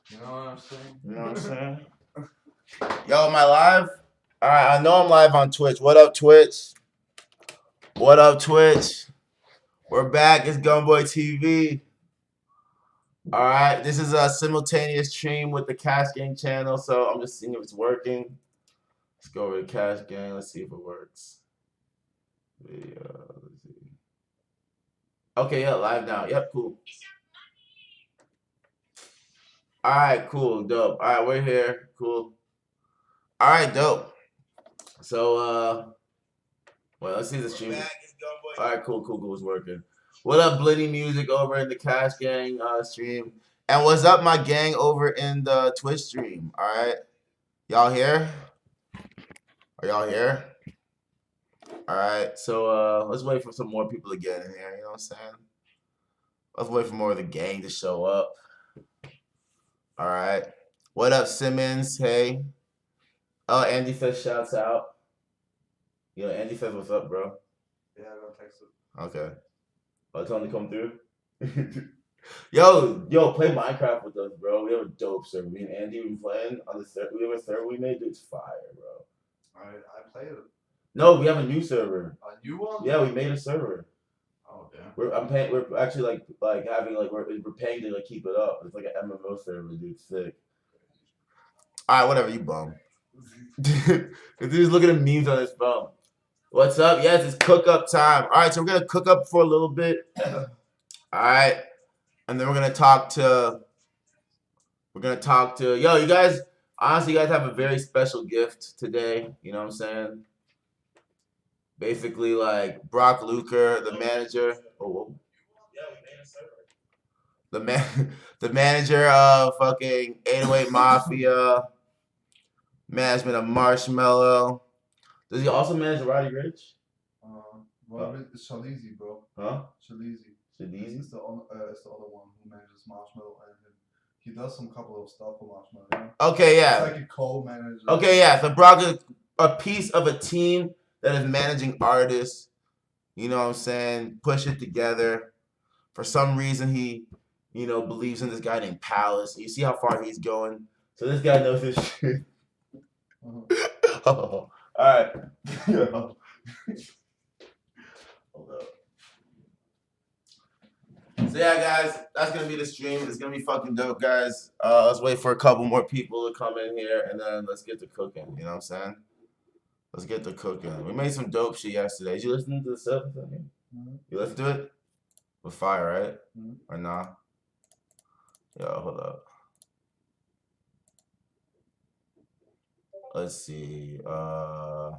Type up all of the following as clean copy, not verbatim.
You know what I'm saying? You know what I'm saying? Yo, am I live? All right, I know I'm live on Twitch. What up, Twitch? What up, Twitch? We're back. It's GUNBOI TV. All right, this is a simultaneous stream with the Cash Gang channel, so I'm just seeing if it's working. Let's go over to Cash Gang. Let's see if it works. Video. Let's see. Okay, yeah, live now. Yep, cool. All right, cool, dope. All right, we're here. Cool. All right, dope. So, well, let's see the stream. All right, cool. It's working. What up, Blitty Music over in the Cash Gang stream? And what's up, my gang over in the Twitch stream? All right, y'all here? Are y'all here? All right, so let's wait for some more people to get in here. You know what I'm saying? Let's wait for more of the gang to show up. All right. What up, Simmons? Hey. Oh, Andy says shouts out. Yo, Andy says what's up, bro. Yeah, I got texted. Okay. Oh, tell him to come through. Yo, play Minecraft with us, bro. We have a dope server. Me and Andy been playing on the server. We have a server we made. It's fire, bro. I played it. No, we have a new server. A new one? Yeah, we made a server. Oh damn. We're actually like having like we're paying to like keep it up. It's like an MMO server, dude. It's sick. All right, whatever. You bum. Dude's looking at memes on his phone. What's up? Yes, it's cook up time. All right, so we're gonna cook up for a little bit. All right, and then we're gonna talk to. Yo, you guys. Honestly, you guys have a very special gift today. You know what I'm saying? Basically, like Brock LUKER, the manager. Oh, yeah, we made a server. The manager of fucking 808 Mafia, management of Marshmallow. Does he also manage Roddy Rich? It's Shalizi, bro. Huh? Shalizi. Shalizi? It's the other one who manages Marshmallow, and he does some couple of stuff for Marshmallow. You know? Okay, yeah. It's like a co-manager. Okay, yeah. So Brock is a piece of a team that is managing artists. You know what I'm saying? Push it together. For some reason, he, believes in this guy named Pvlace. You see how far he's going. So this guy knows his shit. All right. Hold up. So yeah, guys, that's gonna be the stream. It's gonna be fucking dope, guys. Let's wait for a couple more people to come in here, and then let's get to cooking. You know what I'm saying? Let's get to cooking. We made some dope shit yesterday. Did you listen to the stuff? You listened to it? With fire, right? Or nah? Yo, hold up. Let's see. We're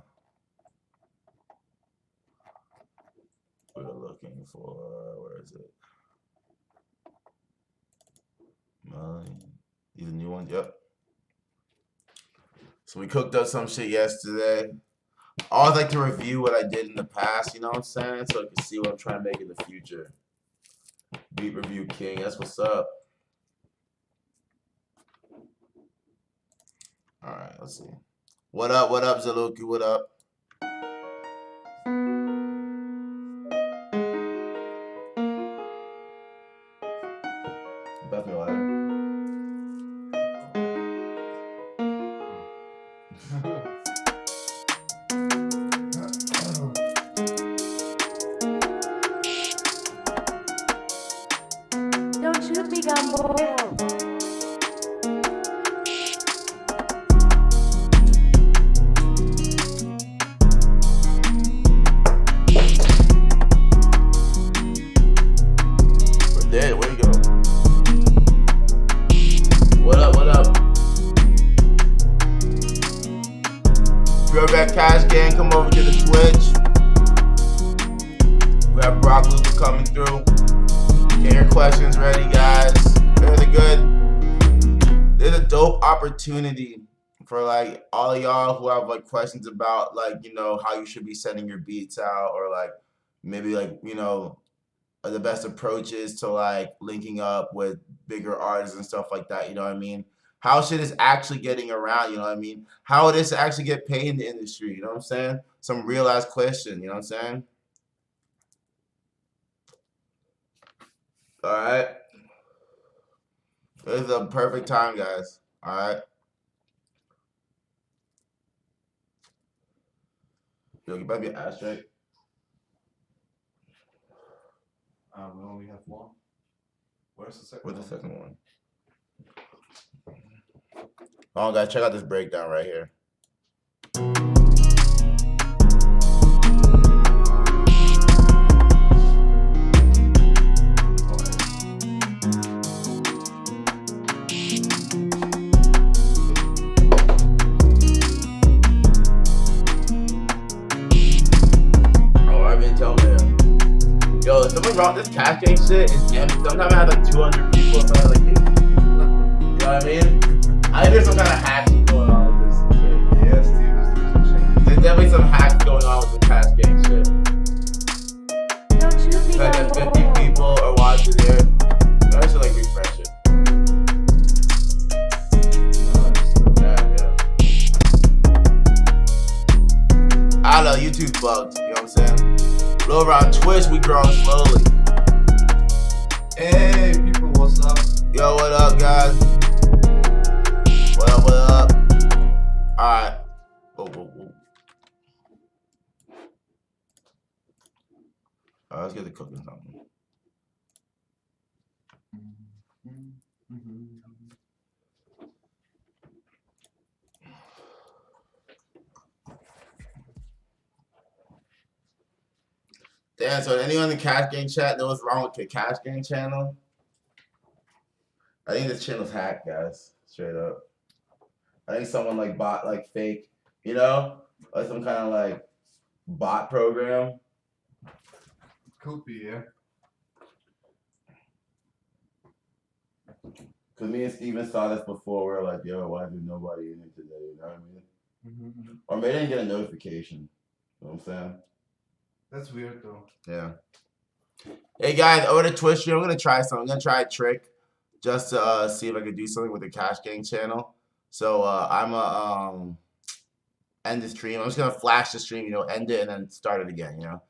looking for, where is it? These are new ones. Yep. So we cooked up some shit yesterday. I always like to review what I did in the past, you know what I'm saying? So I can see what I'm trying to make in the future. Beat Review King, that's what's up. Alright, let's see. What up, Zaluki? What up? Pass me a lighter. Don't shoot me, GUNBOI. Where you go? What up? If you're back, Cash Gang, come over to the Twitch. We have Brock LUKER coming through. Get your questions ready, guys. Really good. There's a dope opportunity for like all of y'all who have like questions about like, how you should be sending your beats out, or like maybe like, the best approaches to like linking up with bigger artists and stuff like that, you know what I mean? How shit is actually getting around, you know what I mean? How it is to actually get paid in the industry, you know what I'm saying? Some real ass question, you know what I'm saying? All right. This is a perfect time, guys. All right. Yo, you better be ass straight. We only have one. Where's the second Where's one? the second one? Oh, guys, check out this breakdown right here. Yo, someone wrote this cash game shit is empty. Sometimes I have like 200 people, sometimes like 80 people. You know what I mean? I think there's some kind of hacks going on with this shit. Yeah, Steve is doing some shit. There's definitely some hacks going on with the cash game shit. Don't shoot me, Like gun that boy. 50 people are watching there. I should like refresh it. Yeah. I don't know, YouTube's bugged. You know what I'm saying? But over on Twitch, we growing slowly. Hey, people, what's up? Yo, what up, guys? What up, what up? Alright. Whoa. Alright, let's get the cooking something. Damn, so anyone in the Cash Gang chat know what's wrong with the Cash Gang channel? I think this channel's hacked, guys. Straight up. I think someone like bought like fake, you know? Like some kind of like bot program. Could be, yeah. Cause me and Steven saw this before. We were like, yo, why is there nobody in it today? You know what I mean? Or maybe they didn't get a notification. You know what I'm saying? That's weird though. Yeah. Hey guys, over to Twitch stream, I'm gonna try something. I'm gonna try a trick just to see if I can do something with the Cash Gang channel. So I'm gonna end the stream. I'm just gonna flash the stream, you know, end it and then start it again, you know.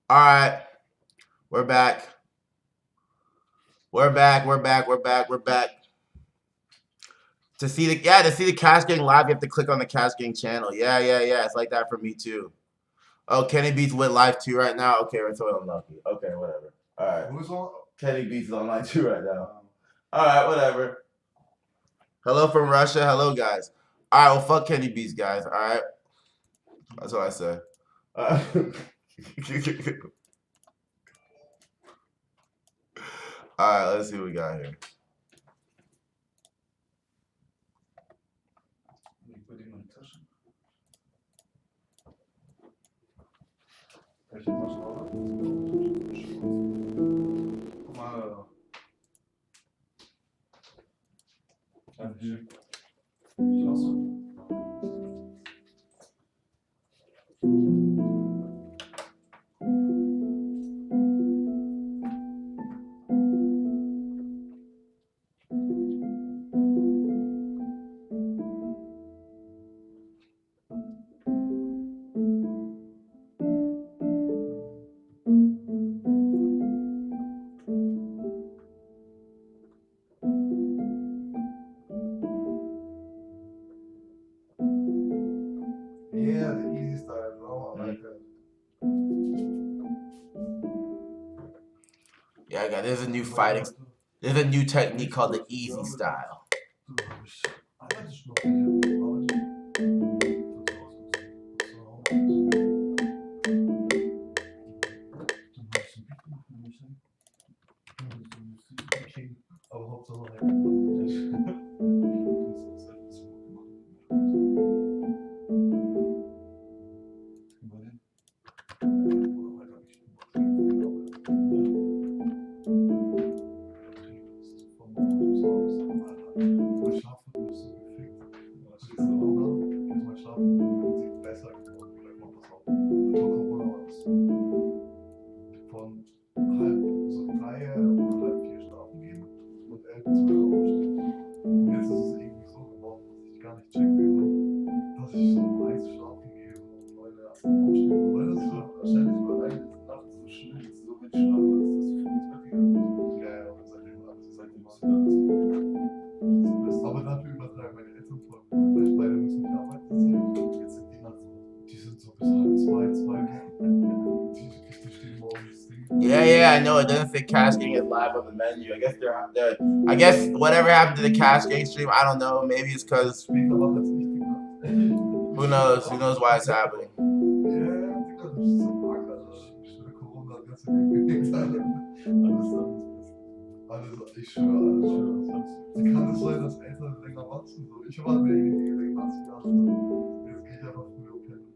All right, we're back. We're back. To see the Cash Gang live, you have to click on the Cash Gang channel. Yeah. It's like that for me too. Oh, Kenny Beats went live too right now. Okay, we're so unlucky. Okay, whatever. All right. Who's on? Kenny Beats is online too right now. All right, whatever. Hello from Russia. Hello, guys. All right, well, fuck Kenny Beats, guys. All right. That's what I say. All right, let's see what we got here. Yeah, the easy style, bro. I like that. Yeah, guys, there's a new fighting. There's a new technique called the easy style. Aber dafür übertreiben meine Eltern voll. Weil beide müssen nicht arbeiten. Jetzt sind die nach so. Die sind so bis halb zwei. Die stehen morgens. Yeah, I know. It doesn't say cash game is live on the menu. I guess I guess whatever happened to the cash game stream, I don't know. Maybe it's because who knows? Who knows why it's happening? Ja, das ist so arg. Ich schwöre, Corona hat ganz viel gekriegt. Alles, ich schwöre, alles. Wie kann es sein, dass Eltern länger wachsen? So, ich war derjenige, der ganz viel hatte. Jetzt gehe ich einfach früher pennen.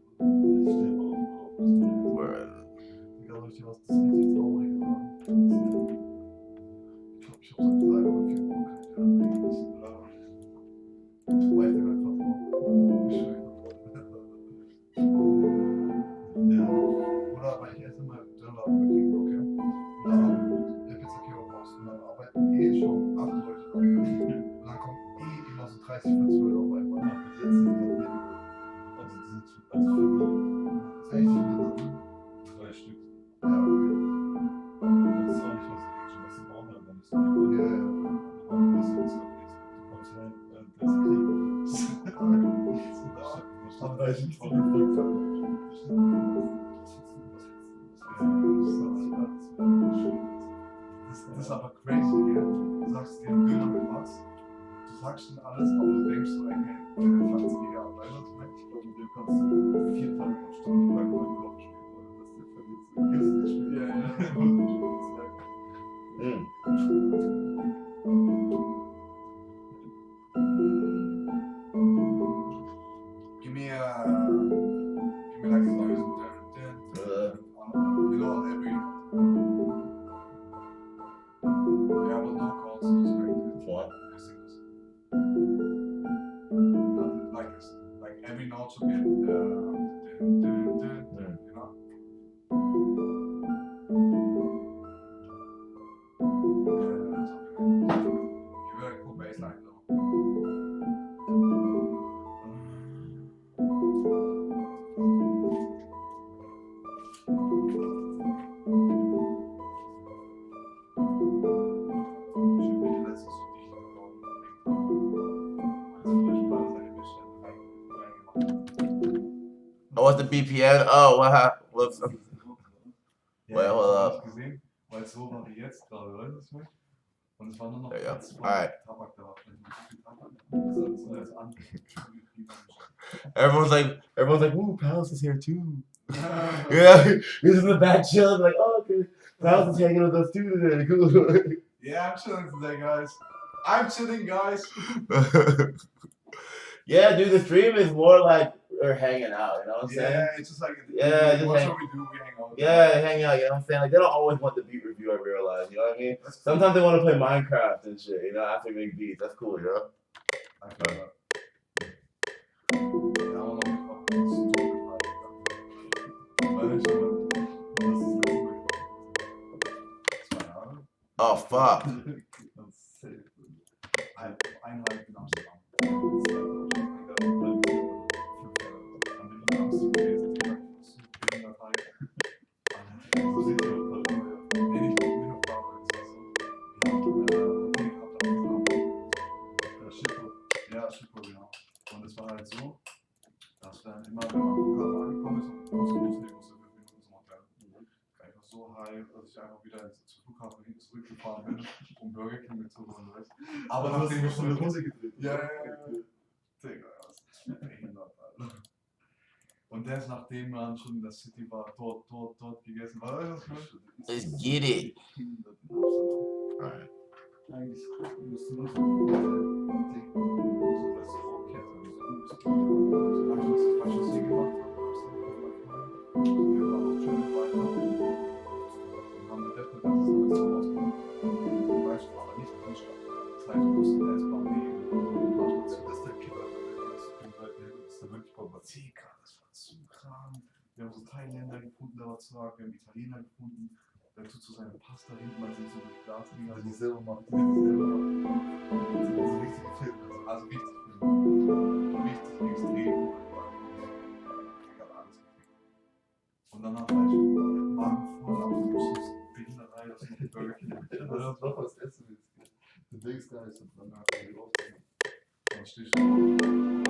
Egal, ich was das richtig traurig war. Ich glaube, ich habe seit 3 oder 4 Wochen keine Ahnung. Weil ich dem einfach drauf. Ich schwöre. Ja. Oder weil ich esse mal Döner bekriege, okay? Der Pizza-Kebab-Box und dann arbeiten schon 8 Leute da. Und dann kommen immer so 30, 40 Leute auf einmal. Jetzt sind wir weniger. Also die sind schon als für die. Das ist echt viel. 3 Stück. Ja, okay. Das ist auch nicht was sie brauchen, aber nicht so viel. Ja. Das ist du kommst rein, das ist Krieg. Aber ich nicht von dem Volk. Das ist aber crazy, gell? Du sagst den Döner mit was? Du sagst schon alles, aber du denkst so, ey, der fängt sich eher an. Weißt du, was ich meine? Ich glaube, mit dem kannst du 4 Tage am Stück bei Golf spielen, oder dass der verliert. Gibt's nicht spielen? Give me like a noise. You know, every. Yeah, but no calls. It's great. What? Like every note should get you know. Give it a cool bass line though. Oh, what's the BPN? Oh, what happened? What's Ja, Wait, hold up. Gesehen, weil es so war wie jetzt gerade, weißt du, was ich meine? Und es war nur noch There you go. ganz voll Alright. Tabak da. So als an. Everyone's like, ooh, Palace is here too. Yeah, this is the back chill. Like, oh, okay, Palace is hanging with us too today. Cool. Yeah, I'm chilling today, guys. I'm chilling, guys. Yeah, dude, the stream is more like we're hanging out. You know what I'm saying? Yeah, it's just like Yeah, just what hang- shall we do? We hang out. Yeah, hang out. You know what I'm saying? Like they don't always want the beat review. I realize. You know what I mean? Sometimes they want to play Minecraft and shit. You know, after they make beats. That's cool. You know. I feel that. Ja, aber noch nicht mal. Das ist so gefallen. Weil ich schon mal. Das ist letzte Mal. 2 Jahre. Oh fuck. Das ist safe. 1,5 in Amsterdam. 2 Jahre. 5 Jahre. An dem Amsterdam gewesen. Die ganzen Datei. So sieht die auch gerade. Nee, nicht mehr auf Arbeit. Wir haben Hotel gehabt am Flughafen. Ja, Schiffbau, genau. Und es war halt so, dass wir dann immer, wenn man am Flughafen angekommen ist und kurz losnehmen musste, 5 Minuten zum Hotel. Einfach so high, dass ich einfach wieder zum Flughafen hin zurückgefahren bin, um Burger King mitzuholen, weißt du? Aber nachdem ich schon eine Hose gedreht. Ja. Digga, was ist behindert, Alter. Und das, nachdem man schon in der City war, dort gegessen war. Let's get it. Alright. Eigentlich musst du nur so wir haben so Thailänder gefunden, da war zu sagen, wir haben Italiener gefunden, der tut so seine Pasta hinten, weil sie so mit Glasdinger die selber macht. Also richtig gefilmt, also richtig gefilmt. Richtig extrem. Ich hab alles gekriegt. Und danach war ich Magen voll, aber so Behinderei, das ist noch Burger King. Das ist noch was essen willst. The biggest guys sind dann einfach die Aufgaben. Dann stehst du und dann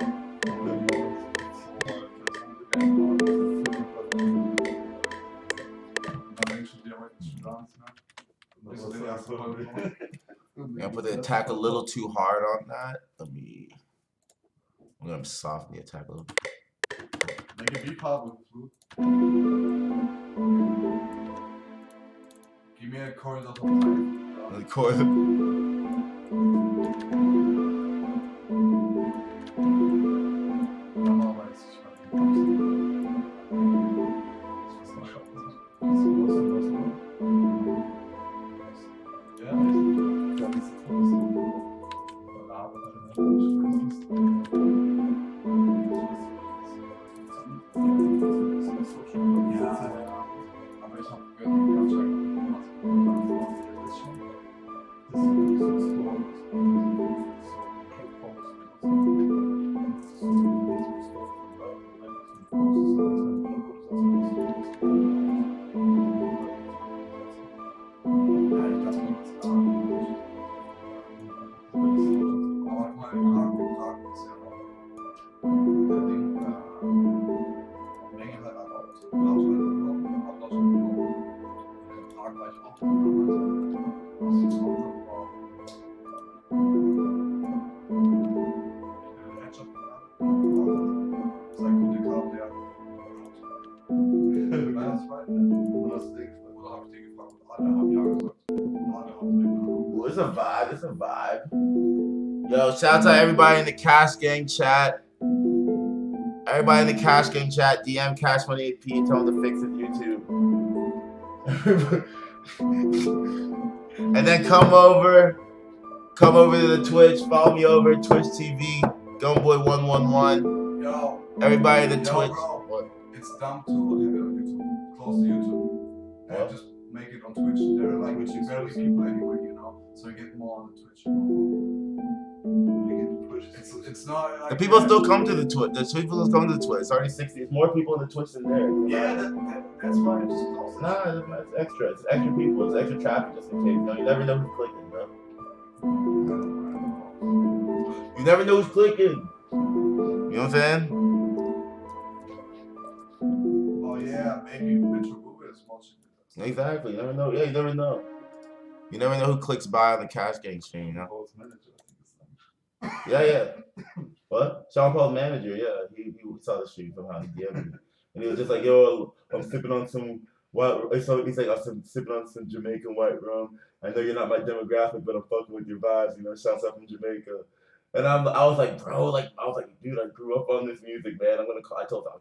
denkst du dir heute nicht Spaß, ne? I'm gonna put the attack a little too hard on that. I'm gonna soften the attack a little bit. Make a beat part with flute. Give me a chorus of time. The chorus. It's a vibe. It's a vibe. Yo, shout out to everybody in the Cash Gang chat. Everybody in the Cash Gang chat, DM Cash Money AP, tell them to fix his YouTube. And then come over to the Twitch. Follow me over at Twitch TV, GUNBOI111. Yo. Everybody in the Twitch. Bro. What? It's dumb to have it on YouTube. Close to YouTube. And just make it on Twitch. There are like barely people anyway, you know. So you get more on the Twitch. It's not like the people still come to the Twitch. The people still come to the Twitch. It's already 60. There's more people in the Twitch than there. Yeah, that's why I just close it. Nah, it's extra. It's extra people. It's extra traffic just in case. You know, you never know who's clicking, bro. You never know who's clicking. You know what I'm saying? Oh yeah, maybe Metro Google is watching it. Exactly. You never know. Yeah, you never know. You never know who clicks by on the Cash Gang stream, you know? Yeah. What? Sean Paul's manager, yeah. He saw the stream somehow. He DM'd me. And he was just like, yo, I'm sipping on some white. He's like, I'm sipping on some Jamaican white rum. I know you're not my demographic, but I'm fucking with your vibes. You know, shouts out from Jamaica. And I was like, bro, dude, I grew up on this music, man. I'll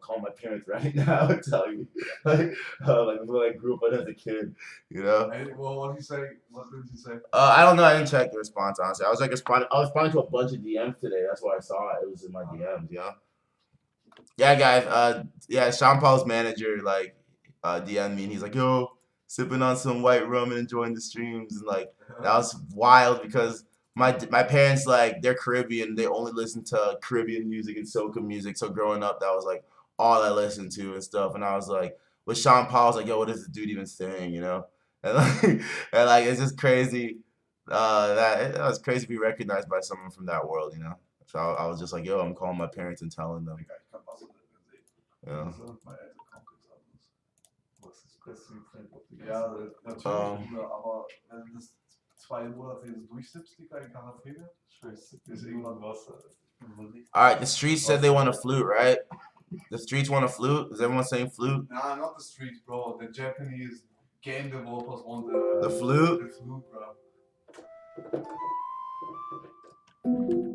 call my parents right now and tell you. Like what I grew up on as a kid, you know? Hey, well, what did he say? What did he say? I don't know. I didn't check the response, honestly. I was responding to a bunch of DMs today. That's why I saw it. It was in my DMs, you know? Yeah, guys. Yeah, Sean Paul's manager, DM'd me, and he's like, yo, sipping on some white rum and enjoying the streams. And, that was wild because my parents, they're Caribbean. They only listen to Caribbean music and soca music. So growing up, that was all I listened to and stuff. And I was like, with Sean Paul, I was like, yo, what is this dude even saying, you know? And it's just crazy. It was crazy to be recognized by someone from that world, you know? So I was just like, yo, I'm calling my parents and telling them. You know? Ja, natürlich, Bruder, aber wenn das 2 Monate jetzt durchsippst, Digga, in Quarantäne, ist irgendwann was. Alright, the streets said they want a flute, right? The streets want a flute? Is everyone saying flute? Nah, not the streets, bro. The Japanese game developers want the flute? The flute, bro.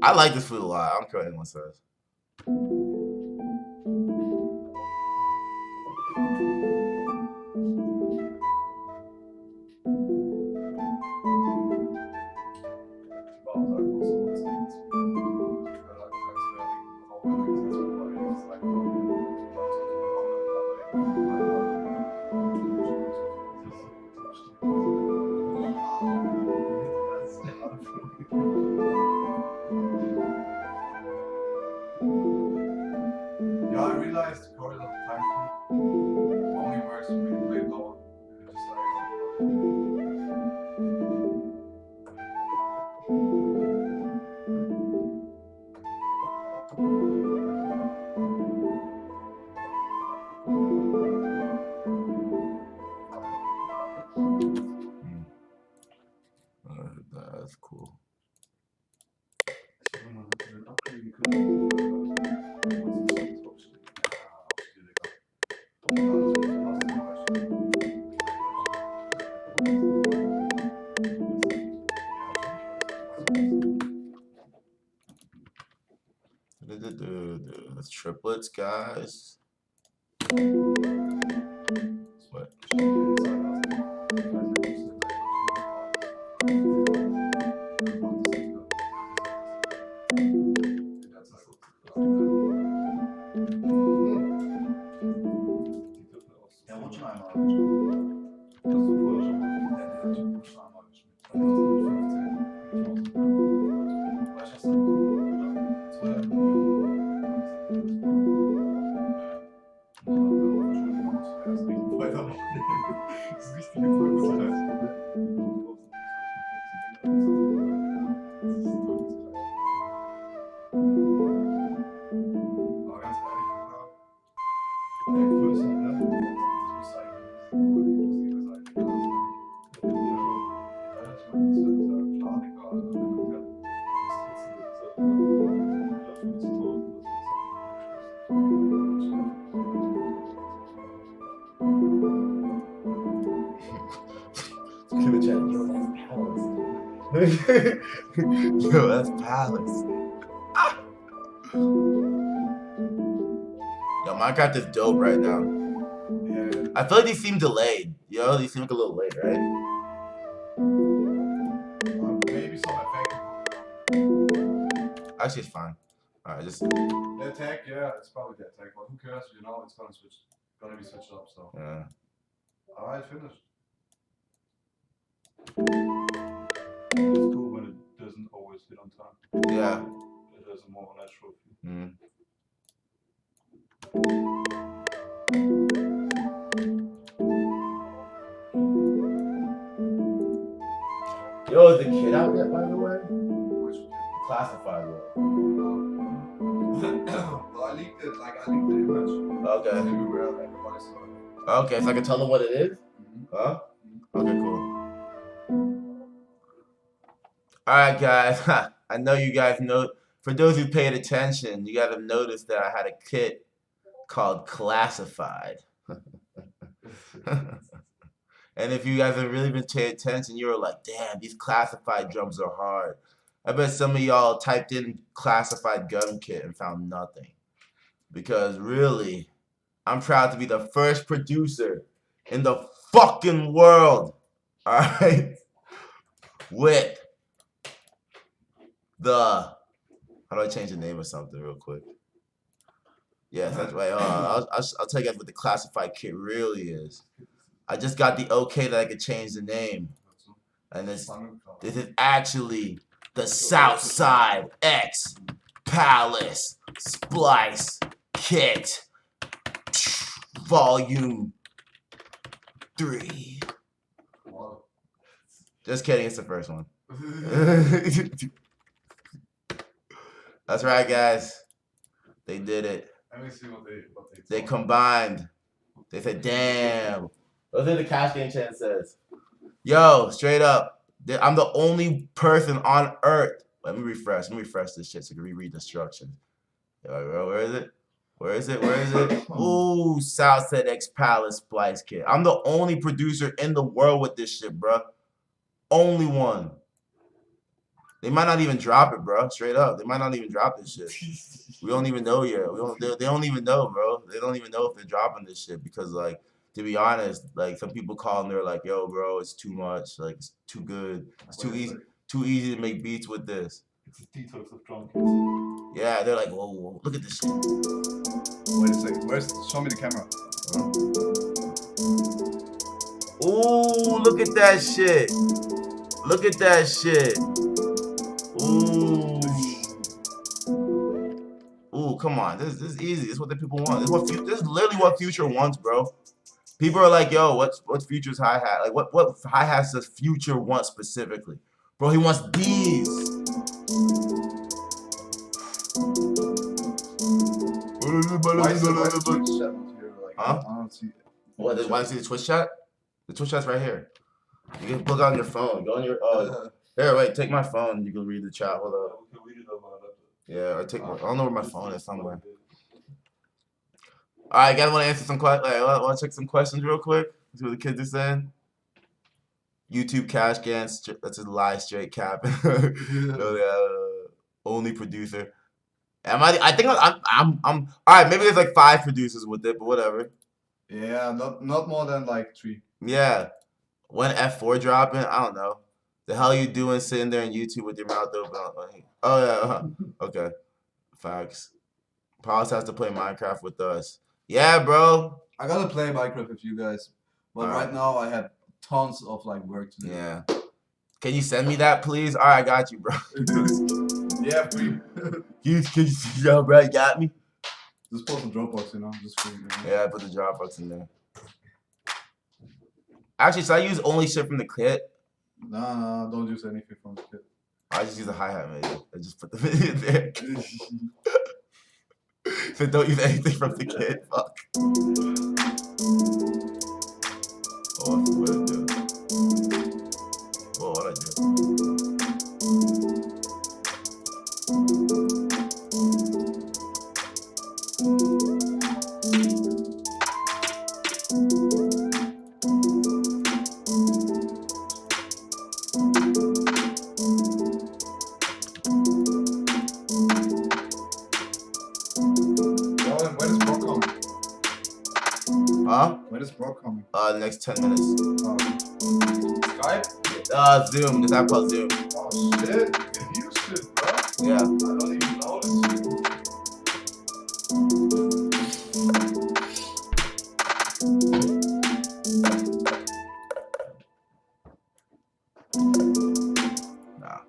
I like this flute a lot. I don't care what anyone says. Yeah, I realized the chorus of the time only works when you play low. Just That's triplets, guys. What? Ja, rutschen einmal. Hast du vorher schon mal? Ja, der Typ rutschen einmal geschmeckt. 15. Weißt du, hast du geguckt? 2 Millionen. Das ist richtig weitermachen. Das ist richtige Volksreise. Aber ganz ehrlich, der Größe, ne? Das muss eigentlich inklusive sein. Ja, ich meine, das ist ja klar, egal. Yo, that's Pvlace. Yo, Minecraft is dope right now. Yeah. I feel like these seem delayed. Yo, these seem like a little late, right? Maybe some effect. Actually, it's fine. Alright, just. The attack, yeah, it's probably the attack, but who cares? You know, it's gonna be switched up. So. Yeah. Alright, finished. It's cool when it doesn't always hit on time. Yeah. It has a more natural feel. Mm. Yo, is the kid out yet, by the way? Which Classified one. well, I leaked it the image. Okay. Everywhere, everybody saw it. Okay, so I can tell them what it is? Huh? Okay, cool. Alright, guys. I know you guys know. For those who paid attention, you guys have noticed that I had a kit called Classified. And if you guys have really been paying attention, you were like, damn, these classified drums are hard. I bet some of y'all typed in classified gun kit and found nothing. Because really, I'm proud to be the first producer in the fucking world, alright, with the, how do I change the name or something real quick? Yes, that's right. I'll tell you guys what the classified kit really is. I just got the okay that I could change the name. And this is actually the Southside X Pvlace Splice Kit Volume 3. Just kidding, it's the first one. That's right, guys. They did it. Let me see what They combined. They said, damn. Those are the Cash Game Chan says. Yo, straight up. I'm the only person on earth. Let me refresh this shit so you can reread the instructions. Where is it? Where is it? Where is it? Ooh, Southside X Pvlace Splice Kit. I'm the only producer in the world with this shit, bro. Only one. They might not even drop it, bro. Straight up. They might not even drop this shit. We don't even know yet. They don't even know, bro. They don't even know if they're dropping this shit because, like, to be honest, like, some people call and they're like, yo, bro, it's too much. Like, it's too good. It's too easy to make beats with this. It's a detox of drum kits. Yeah, they're like, whoa, look at this shit. Wait a second. Show me the camera. Ooh, look at that shit. Look at that shit. Ooh. Ooh, come on. This is easy. This is what the people want. This is literally what Future wants, bro. People are like, yo, what's Future's hi-hat? Like, what hi-hats does Future want specifically? Bro, he wants these. Why is the Twitch chat not here? Like, Huh? I don't see it. What, why do you see the Twitch chat? The Twitch chat's right here. You can plug on your phone. Go on your, here, wait, take my phone. You can read the chat. Hold up. We can read it on my laptop. Yeah, or take my, I don't know where my phone is somewhere. Alright, guys, want to answer some questions? Want to check some questions real quick? See what the kids are saying? YouTube cash gans, that's a lie, straight cap. No, only producer. I think I'm all right. Maybe there's like 5 producers with it, but whatever. Yeah, not more than like 3. Yeah. When F4 dropping, I don't know. The hell you doing sitting there on YouTube with your mouth open? Oh yeah. Okay. Facts. Pvlace has to play Minecraft with us. Yeah, bro. I gotta play Minecraft with you guys, but right now I have tons of like work to do. Yeah. Can you send me that, please? All right, I got you, bro. Yeah, free. Can you see that, bro? You got me? Just post the Dropbox, you know, just free. You know? Yeah, I put the Dropbox in there. Actually, should I use only shit from the kit? Nah, don't use anything from the kit. I just use a hi-hat MIDI. I just put the MIDI in there. So don't use anything from the kit. Fuck. Oh, what I do? Whoa, what I do? Huh? When is Brock coming? The next 10 minutes. Skype? Zoom. This app called Zoom. Oh shit, you can use it, bro. Yeah. I don't even know this. Nah.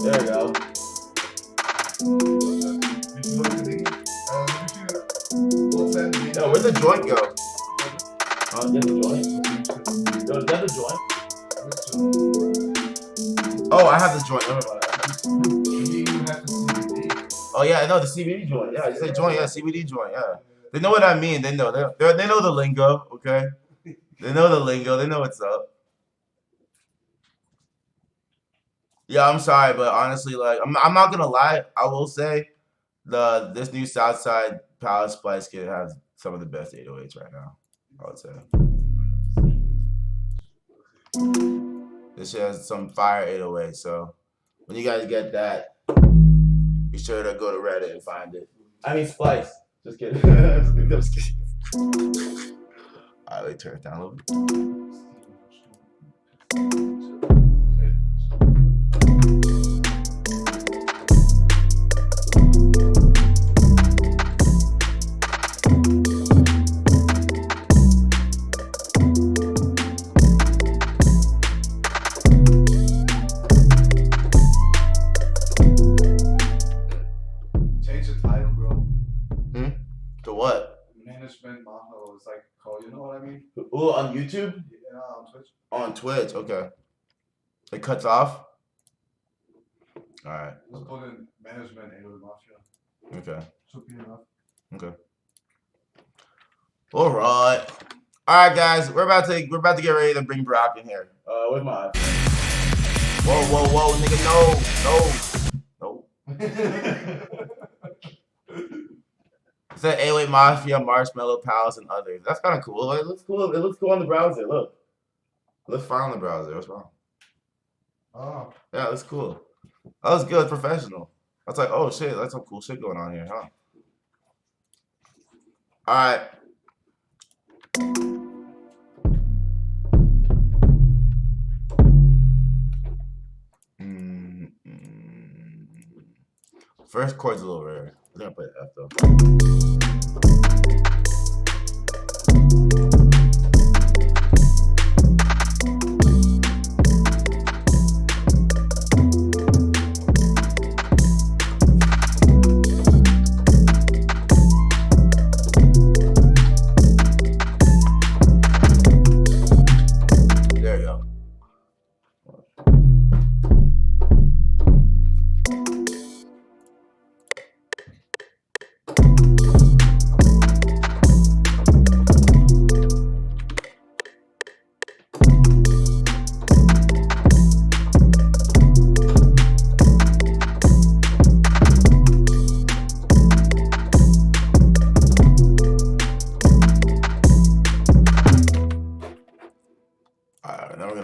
There you go. Yo, where'd the joint go? Oh, get the joint? Yo, is that the joint? Oh, I have the joint. Never mind. Oh yeah, I know the CBD joint. Yeah, you say joint. Yeah, CBD joint. Yeah, they know what I mean. They know. They know the lingo. Okay, they know the lingo. They know what's up. Yeah, I'm sorry, but honestly, like, I'm not gonna lie. I will say, this new Southside Pvlace Splice kit has some of the best 808s right now. I would say. This shit has some fire 808s. So when you guys get that, be sure to go to Reddit and find it. I mean, Splice. Just kidding. Just kidding. All right, let me turn it down a little bit. Marshmallow is like called, you know what I mean? Ooh, on YouTube? Yeah, on Twitch. On Twitch, okay. It cuts off? Alright. Just put in management and Mafia. Okay. Should be enough. Okay. Alright. Alright guys, we're about to get ready to bring Brock in here. Where's my Whoa, nigga, no. It said 808 Mafia, Marshmallow, Pvlace, and others. That's kind of cool. It looks cool. It looks cool on the browser. Look. It looks fine on the browser. What's wrong? Oh. Yeah, that's cool. That was good. Professional. I was like, oh shit, that's some cool shit going on here, huh? Alright. First chord's a little rare. I'm gonna play F though.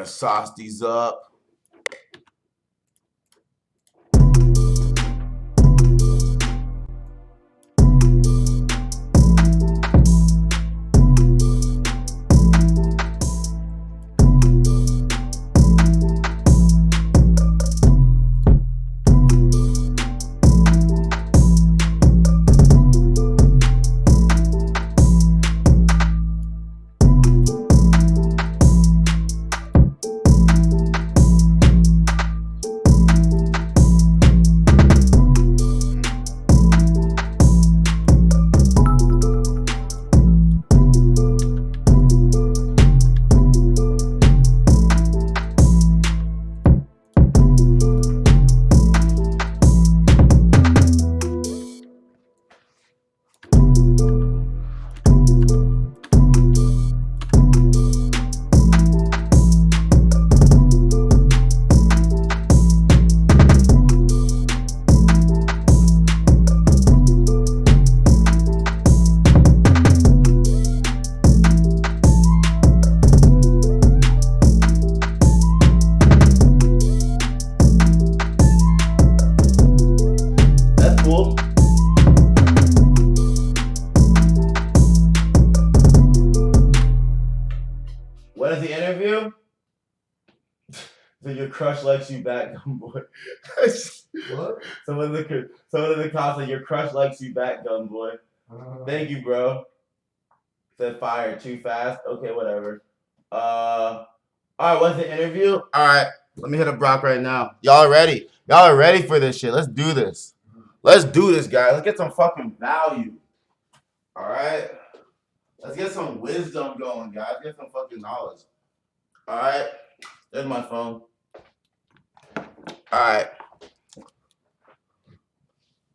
gonna sauce these up. What is the interview? So your crush likes you back, Gunboy. What? Someone in the comments said your crush likes you back, Gunboy. Thank you, bro. Said fire too fast. Okay, whatever. All right, what's the interview? All right, let me hit up Brock right now. Y'all ready? Y'all are ready for this shit. Let's do this. Let's do this, guys. Let's get some fucking value. All right. Let's get some wisdom going, guys. Get some fucking knowledge. All right. There's my phone. All right.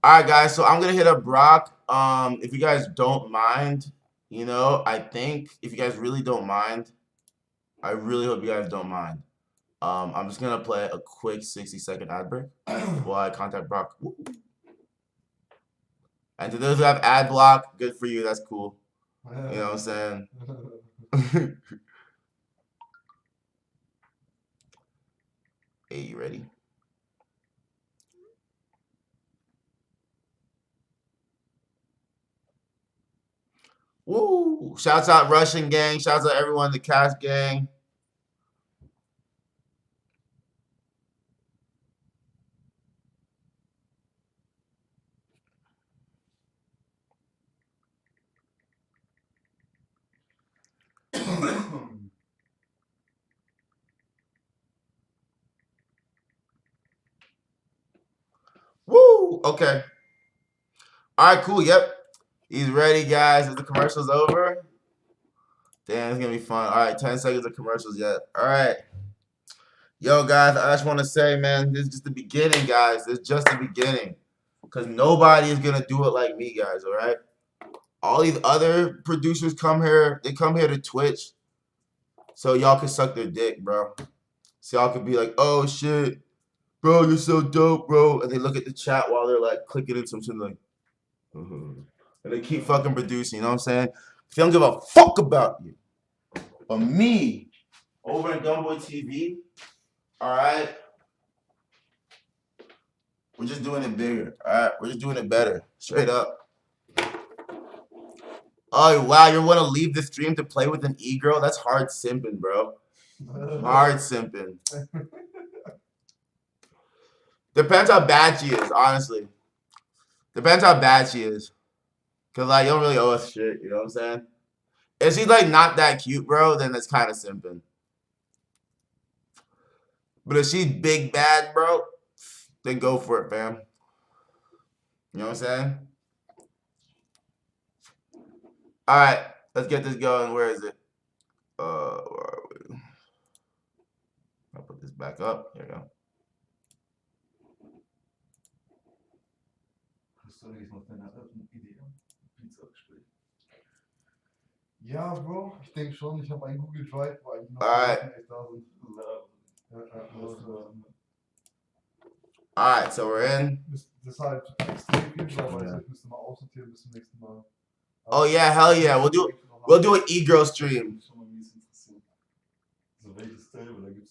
All right, guys. So I'm gonna hit up Brock. If you guys don't mind, you know, I think if you guys really don't mind, I really hope you guys don't mind. I'm just gonna play a quick 60-second ad break while I contact Brock. Woo. And to those who have ad block, good for you. That's cool. You know what I'm saying? Hey, you ready? Woo! Shouts out Russian gang. Shouts out everyone in the Cast gang. Woo! Okay. All right, cool. Yep. He's ready, guys. Is the commercials over? Damn, it's going to be fun. All right, 10 seconds of commercials yet. All right. Yo, guys, I just want to say, man, this is just the beginning, guys. This is just the beginning. Because nobody is going to do it like me, guys, all right? All these other producers come here. They come here to Twitch so y'all can suck their dick, bro. So y'all can be like, oh, shit. Bro, you're so dope, bro. And they look at the chat while they're, like, clicking in something like, and they keep fucking producing, you know what I'm saying? They don't give a fuck about you. But me, over at GUNBOI TV, all right? We're just doing it bigger, all right? We're just doing it better, straight up. Oh, wow, you want to leave the stream to play with an e-girl? That's hard simping, bro. Hard simping. Depends how bad she is, honestly. Depends how bad she is. Because, like, you don't really owe us shit, you know what I'm saying? If she's, like, not that cute, bro, then that's kind of simping. But if she's big bad, bro, then go for it, fam. You know what I'm saying? All right, let's get this going. Where is it? Where are we? I'll put this back up. Here we go. Ja, Bro, ich denke schon. Ich habe einen Google Drive, wo eigentlich noch Alright. da sind. Alright, so we're in. Deshalb extrem viel, aber ich müsste mal aussortieren bis zum nächsten Mal. Oh yeah, hell yeah. We'll do an e-girl stream. So welches Style, da gibt's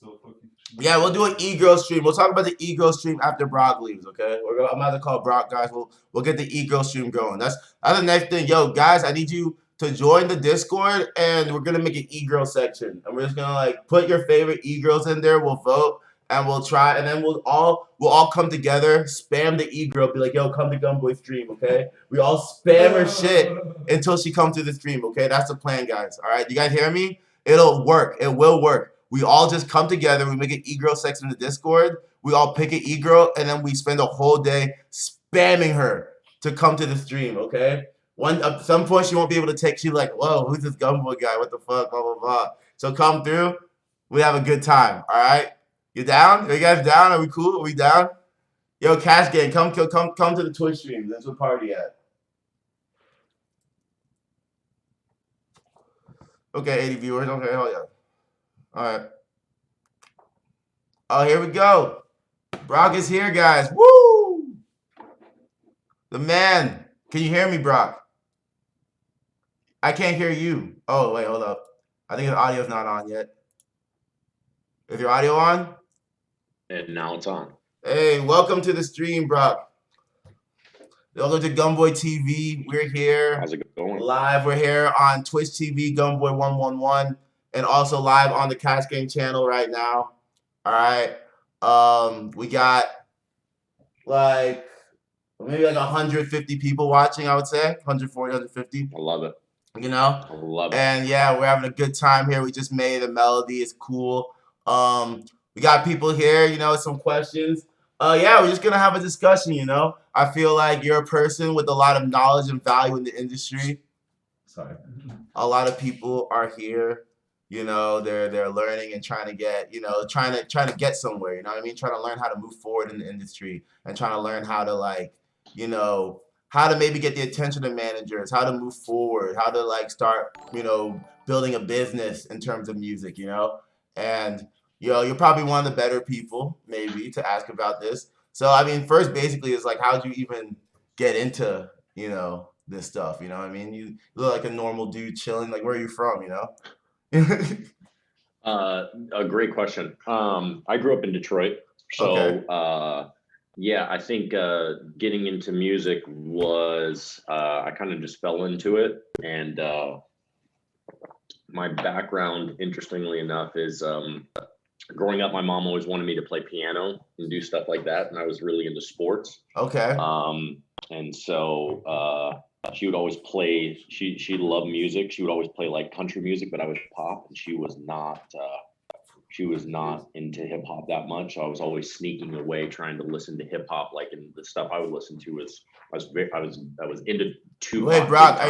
Yeah, we'll do an e-girl stream. We'll talk about the e-girl stream after Brock leaves, okay? I'm about to call Brock, guys. We'll get the e-girl stream going. That's the next thing. Yo, guys, I need you to join the Discord, and we're gonna make an e-girl section. And we're just gonna like put your favorite e-girls in there. We'll vote and we'll try, and then we'll all come together, spam the e-girl, be like, yo, come to Gunboy stream, okay? We all spam her shit until she comes to the stream, okay? That's the plan, guys. All right, you guys hear me? It'll work. It will work. We all just come together. We make an e-girl section in the Discord. We all pick an e-girl, and then we spend a whole day spamming her to come to the stream, okay? At some point, she won't be able to take. She's like, whoa, who's this Gunboy guy? What the fuck? Blah, blah, blah. So come through. We have a good time, all right? You down? Are you guys down? Are we cool? Are we down? Yo, Cash Gang, come to the Twitch stream. That's what party at. Okay, 80 viewers. Okay, hell yeah. All right. Oh, here we go. Brock is here, guys. Woo! The man. Can you hear me, Brock? I can't hear you. Oh, wait, hold up. I think the audio's not on yet. Is your audio on? And now it's on. Hey, welcome to the stream, Brock. Welcome to Gunboy TV. We're here. How's it going? Live. We're here on Twitch TV, Gunboy 111, and also live on the Cash Game channel right now. All right. We got like maybe like 150 people watching, I would say. 140, 150. I love it. You know? I love it. And yeah, we're having a good time here. We just made a melody. It's cool. We got people here, you know, some questions. Yeah, we're just gonna have a discussion, you know. I feel like you're a person with a lot of knowledge and value in the industry. Sorry. A lot of people are here, you know, they're learning and trying to get, you know, trying to get somewhere, you know what I mean? Trying to learn how to move forward in the industry and trying to learn how to like, you know, how to maybe get the attention of managers, how to move forward, how to like start, you know, building a business in terms of music, you know? And you know, you're probably one of the better people, maybe, to ask about this. So, I mean, first, basically, is like, how'd you even get into, you know, this stuff? You know what I mean? You look like a normal dude chilling. Like, where are you from, you know? A great question. I grew up in Detroit. So, Okay. yeah, I think getting into music was, I kind of just fell into it. And my background, interestingly enough, is growing up, my mom always wanted me to play piano and do stuff like that, and I was really into sports. Okay. And so she would always play. She loved music. She would always play like country music, but I was pop, and she was not. She was not into hip hop that much. So I was always sneaking away, trying to listen to hip hop. Like, and the stuff I would listen to was I was into Tupac. Wait, Brock.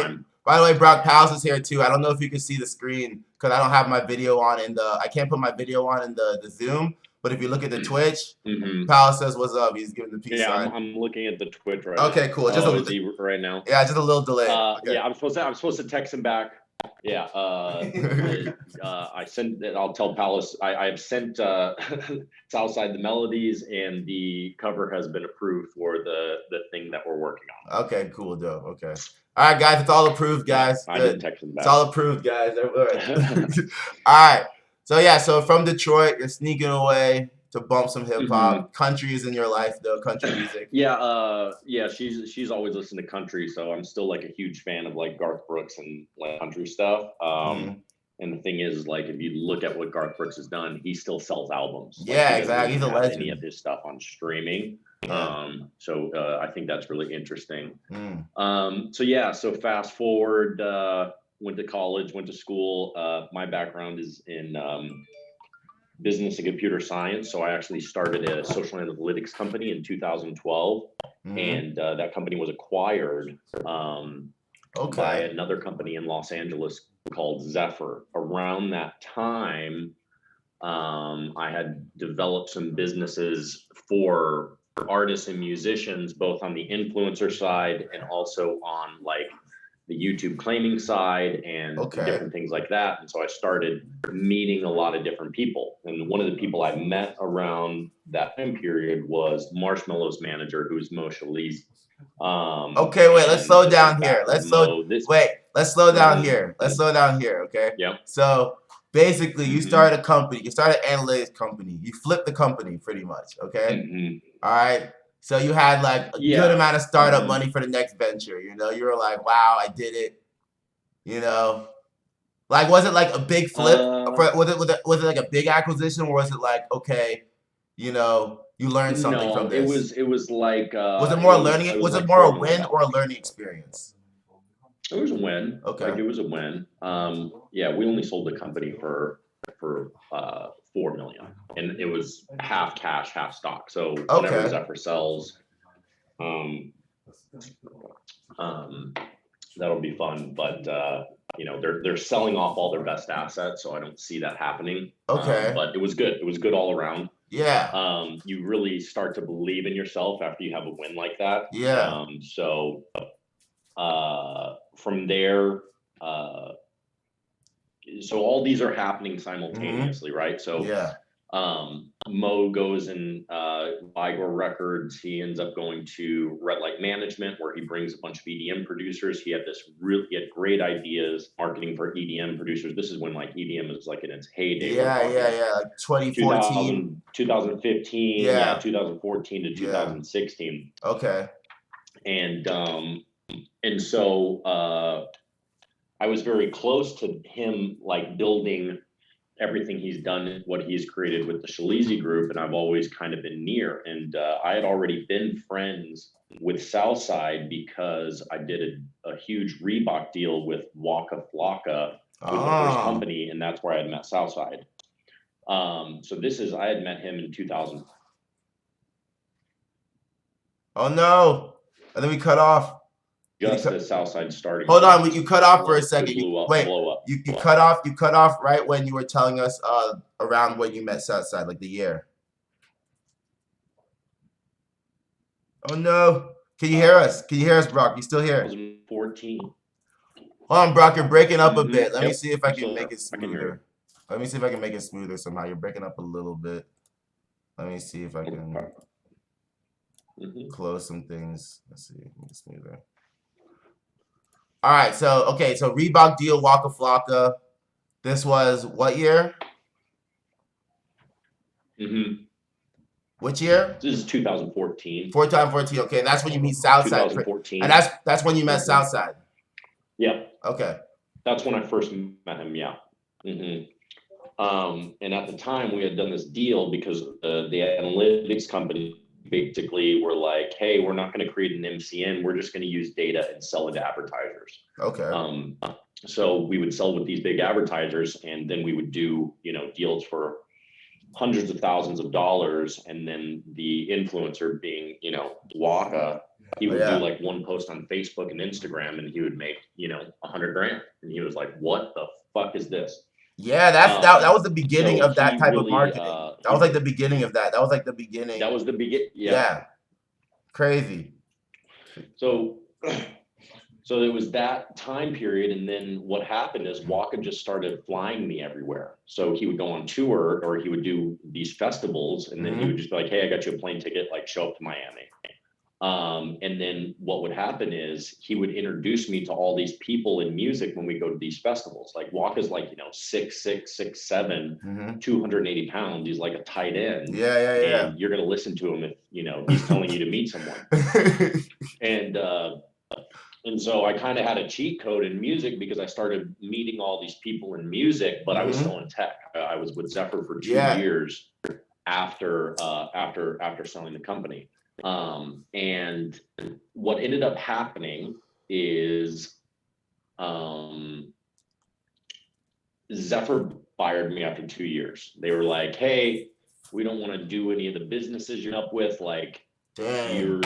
By the way, Brock Palace is here too. I don't know if you can see the screen because I don't have my video on in the. I can't put my video on in the Zoom. But if you look at the Twitch, Palace says what's up. He's giving the peace sign. I'm looking at the Twitch right now. Okay, cool. Is he right now? Yeah, just a little delay. Okay. Yeah, I'm supposed to text him back. Yeah, I sent. I'll tell Palace. I have sent Southside the melodies, and the cover has been approved for the thing that we're working on. Okay, cool, dope. Okay, all right, guys, it's all approved, guys. I didn't text him back. It's all approved, guys. All right. All right. So yeah, so from Detroit, you're sneaking away to bump some hip hop. Country is in your life, though. Country music. Yeah, yeah. She's always listened to country, so I'm still like a huge fan of like Garth Brooks and like country stuff. And the thing is, like, if you look at what Garth Brooks has done, he still sells albums. Like, yeah, exactly. He's a legend. Any of his stuff on streaming. So I think that's really interesting. So yeah, so fast forward, went to college, went to school. My background is in business and computer science. So I actually started a social analytics company in 2012, and that company was acquired by another company in Los Angeles called Zephyr. Around that time, I had developed some businesses for artists and musicians, both on the influencer side and also on like the YouTube claiming side and different things like that. And so I started meeting a lot of different people. And one of the people I met around that time period was Marshmallow's manager, who's Moshe Lee's. Okay, wait, let's slow down here. Let's slow down here. Let's slow down here, okay? Yeah. So basically you started a company, you started an analytics company, you flipped the company pretty much, okay? All right. So you had like a good amount of startup money for the next venture, you know? You were like, wow, I did it, you know? Like, was it like a big flip? Was it like a big acquisition, or was it like, okay, you know, you learned something from this? It was like was it more learning? Was like it more a $4 win million. or a learning experience? It was a win. Okay. Like, it was a win. Yeah, we only sold the company for $4 million, and it was half cash, half stock. So whatever Zephyr sells, that'll be fun. But you know, they're selling off all their best assets, so I don't see that happening. Okay. But it was good. It was good all around. Yeah. You really start to believe in yourself after you have a win like that. Yeah. So from there, so all these are happening simultaneously, right? So yeah. Mo goes and Igor Records. He ends up going to Red Light Management, where he brings a bunch of EDM producers. He had great ideas, marketing for EDM producers. This is when like EDM is like in its heyday. Yeah, like 2014, 2015, yeah, 2014 to 2016. Okay. And so I was very close to him, like building everything he's done, what he's created with the Shalizi group, and I've always kind of been near. And I had already been friends with Southside because I did a huge Reebok deal with Waka Flocka with the first company, and that's where I had met Southside. So I had met him in 2000. Oh no! And then we cut off. Just as Southside started. Hold on, you cut off for a second. Wait, blow up. You cut off right when you were telling us around when you met Southside, like the year. Oh no! Can you hear us? Can you hear us, Brock? You still here? 2014. Hold on, Brock. You're breaking up a bit. Let me see if I can make it smoother. Let me see if I can make it smoother somehow. You're breaking up a little bit. Let me see if I can close some things. Let's see, make it smoother. All right, so Reebok deal, Waka Flocka. This was what year? Which year? This is 2014. 2014. Okay, and that's when you meet Southside. 2014. And that's when you met Southside. Yeah. Okay. That's when I first met him. Yeah. And at the time, we had done this deal because the analytics company basically were like, hey, we're not going to create an MCN. We're just going to use data and sell it to advertisers. Okay. So we would sell with these big advertisers, and then we would do, you know, deals for hundreds of thousands of dollars. And then the influencer being, you know, Waka, he would do like one post on Facebook and Instagram, and he would make, you know, $100,000. And he was like, what the fuck is this? Yeah, that was the beginning of that type of marketing. That was like the beginning of that. That was like the beginning. That was the beginning. Yeah. Crazy. So it was that time period, and then what happened is Waka just started flying me everywhere. So he would go on tour, or he would do these festivals, and then he would just be like, hey, I got you a plane ticket, like show up to Miami. And then what would happen is he would introduce me to all these people in music when we go to these festivals. Like Waka's like, you know, 6'6", 6'7", 280 pounds. He's like a tight end. Yeah. And you're going to listen to him if, you know, he's telling you to meet someone. And so I kind of had a cheat code in music because I started meeting all these people in music, but I was still in tech. I was with Zephyr for 2 years after selling the company. And what ended up happening is Zephyr fired me after 2 years. They were like, hey, we don't want to do any of the businesses you're up with. Like, they're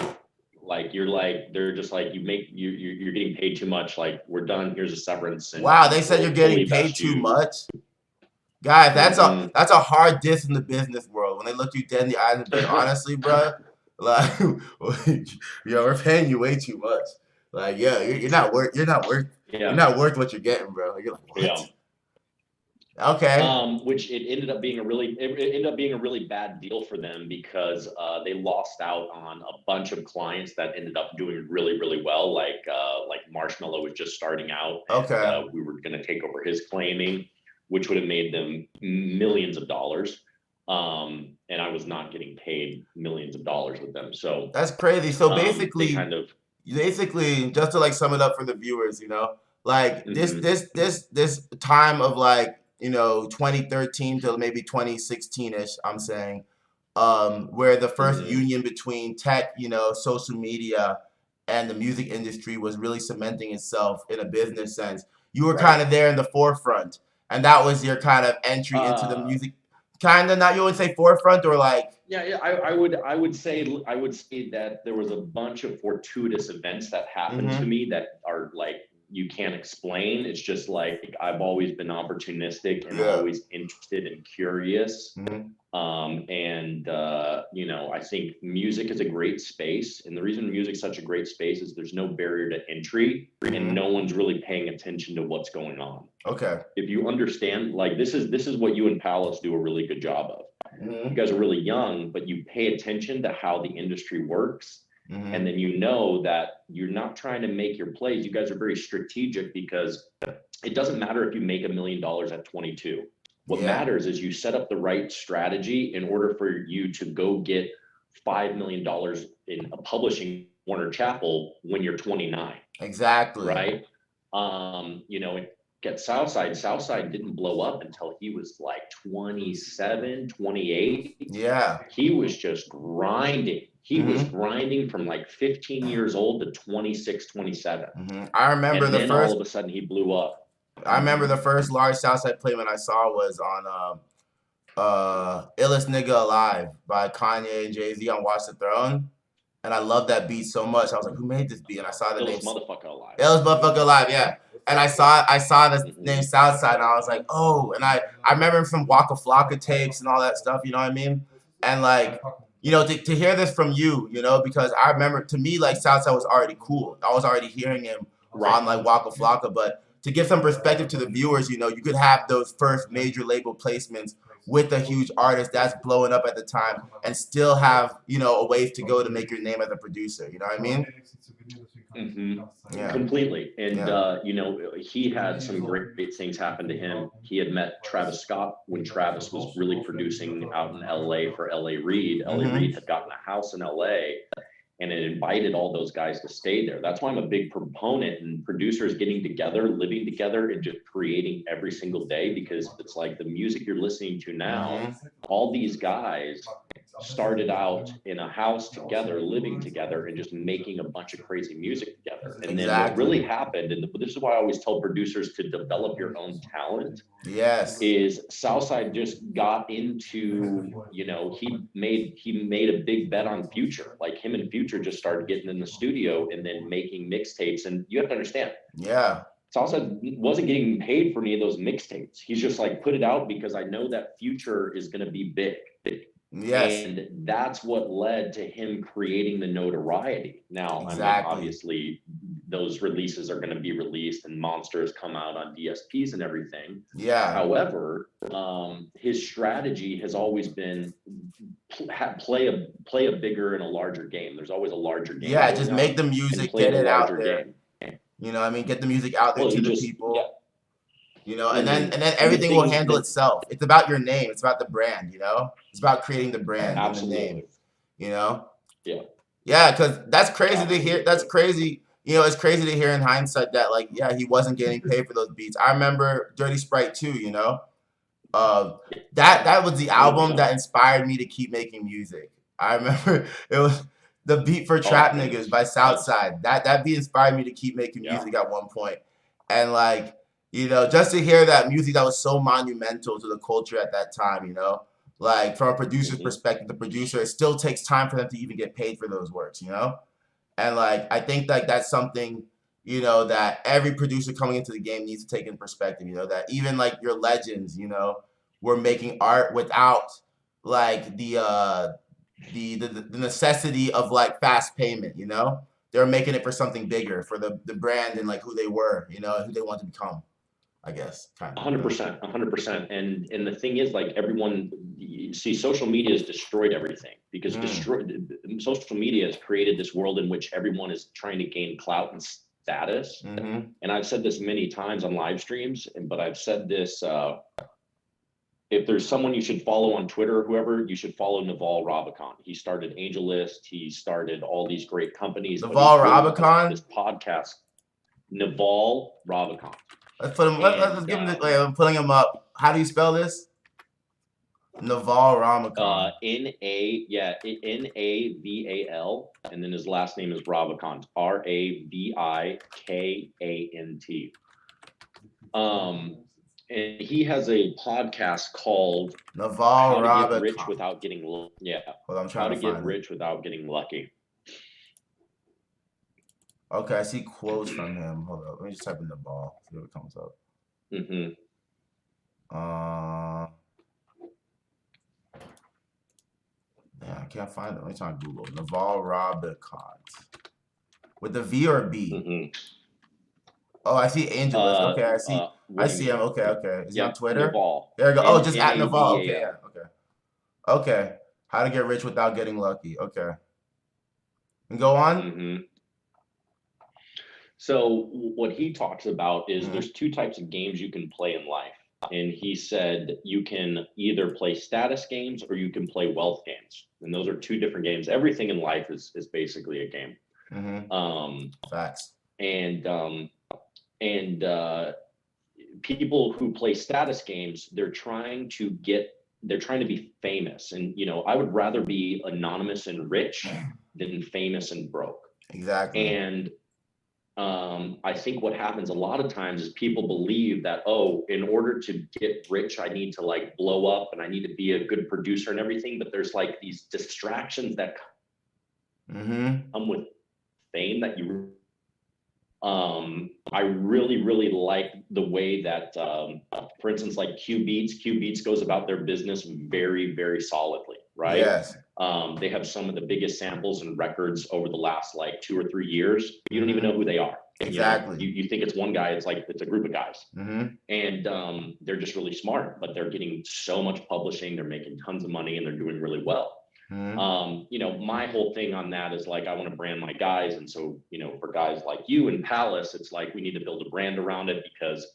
just like, you're getting paid too much. Like, we're done. Here's a severance. And wow, they said you're getting paid too much. Guys, that's a hard diss in the business world. When they look you dead in the eye and say, honestly, bro, like, yo, we're paying you way too much. Like, yeah, you're not worth what you're getting, bro. Like, you're like, what? Yeah. Okay. Which it ended up being a really bad deal for them because they lost out on a bunch of clients that ended up doing really, really well. Like Marshmallow was just starting out. And, we were going to take over his claiming. which would have made them millions of dollars. And I was not getting paid millions of dollars with them. So that's crazy. So basically, they kind of just to like sum it up for the viewers, you know, like Mhm. this time of like, you know, 2013 to maybe 2016ish, I'm saying, where the first Mhm. union between tech, you know, social media and the music industry was really cementing itself in a business sense. You were kind of there in the forefront, and that was your kind of entry into the music. Kind of, not, you would say forefront, or like, Yeah, I would say that there was a bunch of fortuitous events that happened to me that are like you can't explain. It's just like I've always been opportunistic and Yeah. always interested and curious. Mhm. You know, I think music is a great space, and the reason music's such a great space is there's no barrier to entry, and no one's really paying attention to what's going on. Okay. If you understand, like this is what you and Palace do a really good job of. You guys are really young, but you pay attention to how the industry works. And then you know that you're not trying to make your plays. You guys are very strategic because it doesn't matter if you make $1 million at 22. What matters is you set up the right strategy in order for you to go get $5 million in a publishing Warner Chappell when you're 29. Exactly. Right. You know, at Southside didn't blow up until he was like 27, 28. Yeah. He was just grinding. He was grinding from like 15 years old to 26, 27. I remember and the then first. all of a sudden he blew up. I remember the first large Southside playment I saw was on Illest Nigga Alive by Kanye and Jay-Z on Watch the Throne. And I loved that beat so much. I was like, who made this beat? And I saw the name. Illest Motherfucker Alive. Illest Motherfucker Alive, yeah. And I saw the name Southside, and I was like, oh. And I remember him from Waka Flocka tapes and all that stuff, you know what I mean? And like, you know, to hear this from you, you know, because I remember, to me, like, Southside was already cool. I was already hearing him on like Waka Flocka, but to give some perspective to the viewers, you know, you could have those first major label placements with a huge artist that's blowing up at the time and still have, you know, a ways to go to make your name as a producer. You know what I mean? Yeah. Completely. And, you know, he had some great things happen to him. He had met Travis Scott when Travis was really producing out in LA for LA Reid. LA Reid had gotten a house in LA. And it invited all those guys to stay there. That's why I'm a big proponent and producers getting together, living together, and just creating every single day, because it's like the music you're listening to now, all these guys started out in a house together, living together, and just making a bunch of crazy music together. And then what really happened, and this is why I always tell producers to develop your own talent. Yes. Is Southside just got into, you know, he made a big bet on Future. Like him and Future just started getting in the studio and then making mixtapes. And you have to understand. Yeah. Southside wasn't getting paid for any of those mixtapes. He's just like, put it out because I know that Future is going to be big. Yes. And that's what led to him creating the notoriety. Now, I mean, obviously, those releases are going to be released and monsters come out on DSPs and everything. Yeah. However, his strategy has always been play a bigger and a larger game. There's always a larger game. Yeah, just make the music, get it out there. Game. You know what I mean? Get the music out there to the people. Yeah. You know, and then everything will handle itself. It's about your name. It's about the brand, you know? It's about creating the brand and the name, you know? Yeah. Yeah, because that's crazy to hear. That's crazy. You know, it's crazy to hear in hindsight that, like, yeah, he wasn't getting paid for those beats. I remember Dirty Sprite 2, you know? That was the album that inspired me to keep making music. I remember it was the beat for Trap Niggas by Southside. That beat inspired me to keep making music at one point. And, like, you know, just to hear that music that was so monumental to the culture at that time, you know, like from a producer's perspective, the producer, it still takes time for them to even get paid for those works, you know? And like, I think like that's something, you know, that every producer coming into the game needs to take in perspective, you know, that even like your legends, you know, were making art without like the necessity of like fast payment, you know? They were making it for something bigger, for the brand and like who they were, you know, who they want to become. I guess. 100%. And the thing is, like, everyone, you see, social media has destroyed everything because social media has created this world in which everyone is trying to gain clout and status. And I've said this many times on live streams, but I've said this, if there's someone you should follow on Twitter, whoever, you should follow Naval Ravikant. He started AngelList. He started all these great companies. Naval Ravikant? This podcast, Naval Ravikant. Let's put him. Let's give him. I'm putting him up. How do you spell this? Naval Ravikant. Naval, and then his last name is Ravikant. Ravikant. And he has a podcast called Naval Ravikant. How to Get Rich Without Getting Hold on, I'm trying How to Get Rich Without Getting Lucky. Okay, I see quotes from him. Hold up, let me just type in the ball. See what comes up. Yeah, I can't find it. Let me try on Google. Naval Ravikant. With the V or B? Oh, I see AngelList. Okay, I see him. Okay. Is he on Twitter? Naval. There we go. Oh, just at Naval. Okay, yeah. Okay. How to get rich without getting lucky. Okay. And go on. So what he talks about is there's two types of games you can play in life. And he said you can either play status games or you can play wealth games. And those are two different games. Everything in life is basically a game. Facts. And people who play status games, they're trying to be famous. And, you know, I would rather be anonymous and rich than famous and broke. Exactly. And I think what happens a lot of times is people believe that, oh, in order to get rich, I need to like blow up and I need to be a good producer and everything. But there's like these distractions that come with fame that you I really like the way that for instance, like Q Beats goes about their business very solidly, right? Yes. They have some of the biggest samples and records over the last like 2 or 3 years. You don't even know who they are. Exactly. You think it's one guy, it's like it's a group of guys. And they're just really smart, but they're getting so much publishing, they're making tons of money, and they're doing really well. You know, my whole thing on that is like I want to brand my guys, and so, you know, for guys like you and Pvlace, it's like we need to build a brand around it because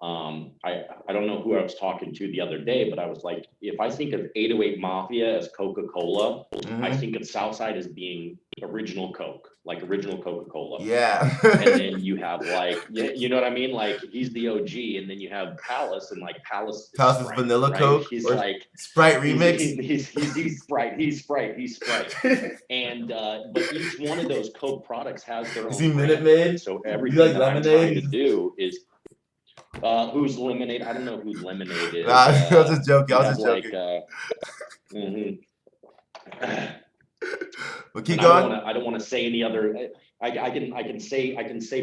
I don't know who I was talking to the other day, but I was like, if I think of 808 Mafia as Coca-Cola, I think of Southside as being original Coke, like original Coca-Cola. Yeah. And then you have like, you know what I mean? Like he's the OG, and then you have Pvlace, and like Pvlace is vanilla right? Coke. He's like Sprite remix. He's Sprite. And but each one of those Coke products has their own. Is he Minute Maid? So everything like that I'm trying to do is. Who's Lemonade? I don't know who Lemonade is. I was just joking. But keep going. I don't want to say any other. I can say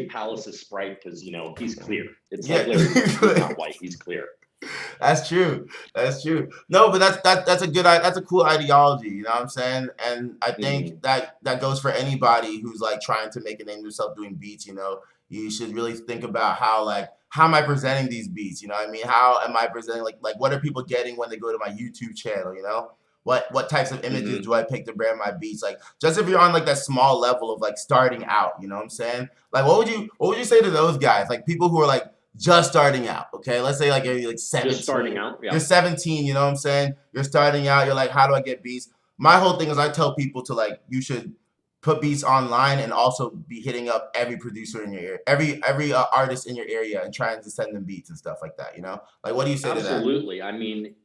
Pvlace's Sprite because, you know, he's clear. It's like he's not white. He's clear. That's true. No, but that's a cool ideology. You know what I'm saying? And I think that goes for anybody who's like trying to make a name for yourself doing beats. You know, you should really think about how am I presenting these beats? You know what I mean? How am I presenting, like what are people getting when they go to my YouTube channel, you know? What types of images do I pick to brand my beats? Like, just if you're on like that small level of like starting out, you know what I'm saying? Like what would you say to those guys? Like people who are like just starting out, okay? Let's say like you're like 17. Just starting out, yeah. You're 17, you know what I'm saying? You're starting out, you're like, how do I get beats? My whole thing is I tell people to like, you should put beats online and also be hitting up every producer in your area, every artist in your area, and trying to send them beats and stuff like that, you know? Like, what do you say to that? Absolutely. I mean,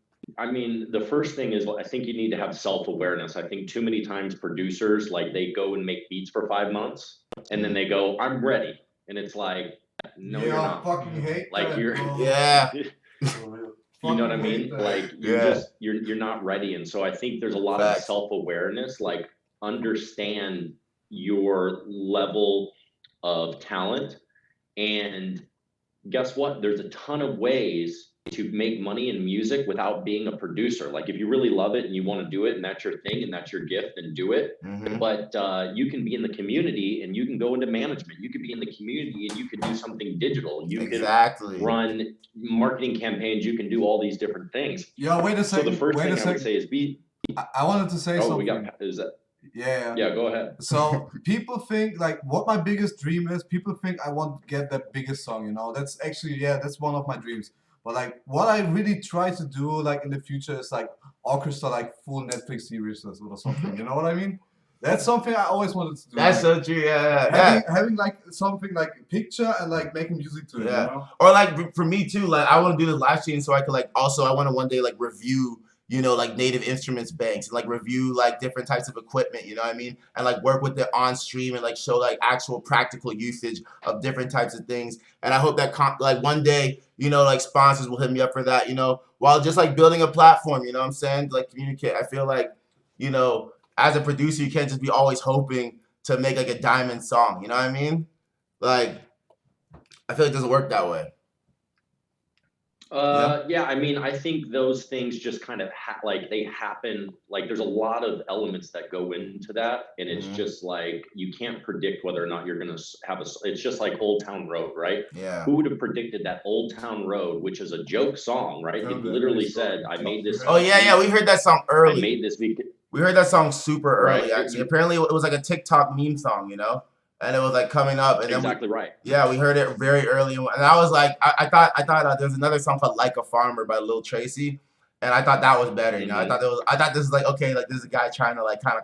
the first thing is I think you need to have self-awareness. I think too many times producers, like they go and make beats for 5 months and then they go, I'm ready. And it's like, no, you're not. Fucking hate like that, you're, yeah. You know what I mean? Like you're not ready. And so I think there's a lot of self-awareness, like understand your level of talent. And guess what? There's a ton of ways to make money in music without being a producer. Like if you really love it and you want to do it and that's your thing and that's your gift, then do it. But you can be in the community and you can go into management. You could be in the community and you could do something digital. You can run marketing campaigns. You can do all these different things. Yo, wait a second. So the first thing I would say is I wanted to say something. Is that? Yeah. Yeah, go ahead. So people think like what my biggest dream is. People think I want to get that biggest song. You know, that's actually that's one of my dreams. But like what I really try to do like in the future is like orchestra like full Netflix series or something. You know what I mean? That's something I always wanted to do. That's like, so true. Yeah. having like something like a picture and like making music to it. Yeah. You know? Or like for me too, like I want to do the live stream so I could like also I want to one day like review, you know, like native instruments banks and like review like different types of equipment, you know what I mean? And like work with it on stream and like show like actual practical usage of different types of things. And I hope that like one day, you know, like sponsors will hit me up for that, you know, while just like building a platform, you know what I'm saying? To, like communicate. I feel like, you know, as a producer, you can't just be always hoping to make like a diamond song, you know what I mean? Like I feel like it doesn't work that way. Yeah, I mean, I think those things just kind of like they happen. Like, there's a lot of elements that go into that, and it's just like you can't predict whether or not you're gonna have a. It's just like Old Town Road, right? Yeah. Who would have predicted that Old Town Road, which is a joke song, right? It literally said, "I made this." Oh yeah, we heard that song early. I made this. We heard that song super early, Right. actually. Apparently, it was like a TikTok meme song, you know, and it was like coming up. And Exactly then right. Yeah, we heard it very early, and I was like, I thought there's another song called "Like a Farmer" by Lil Tracy, and I thought that was better. You know, I thought this is like okay, like this is a guy trying to like kind of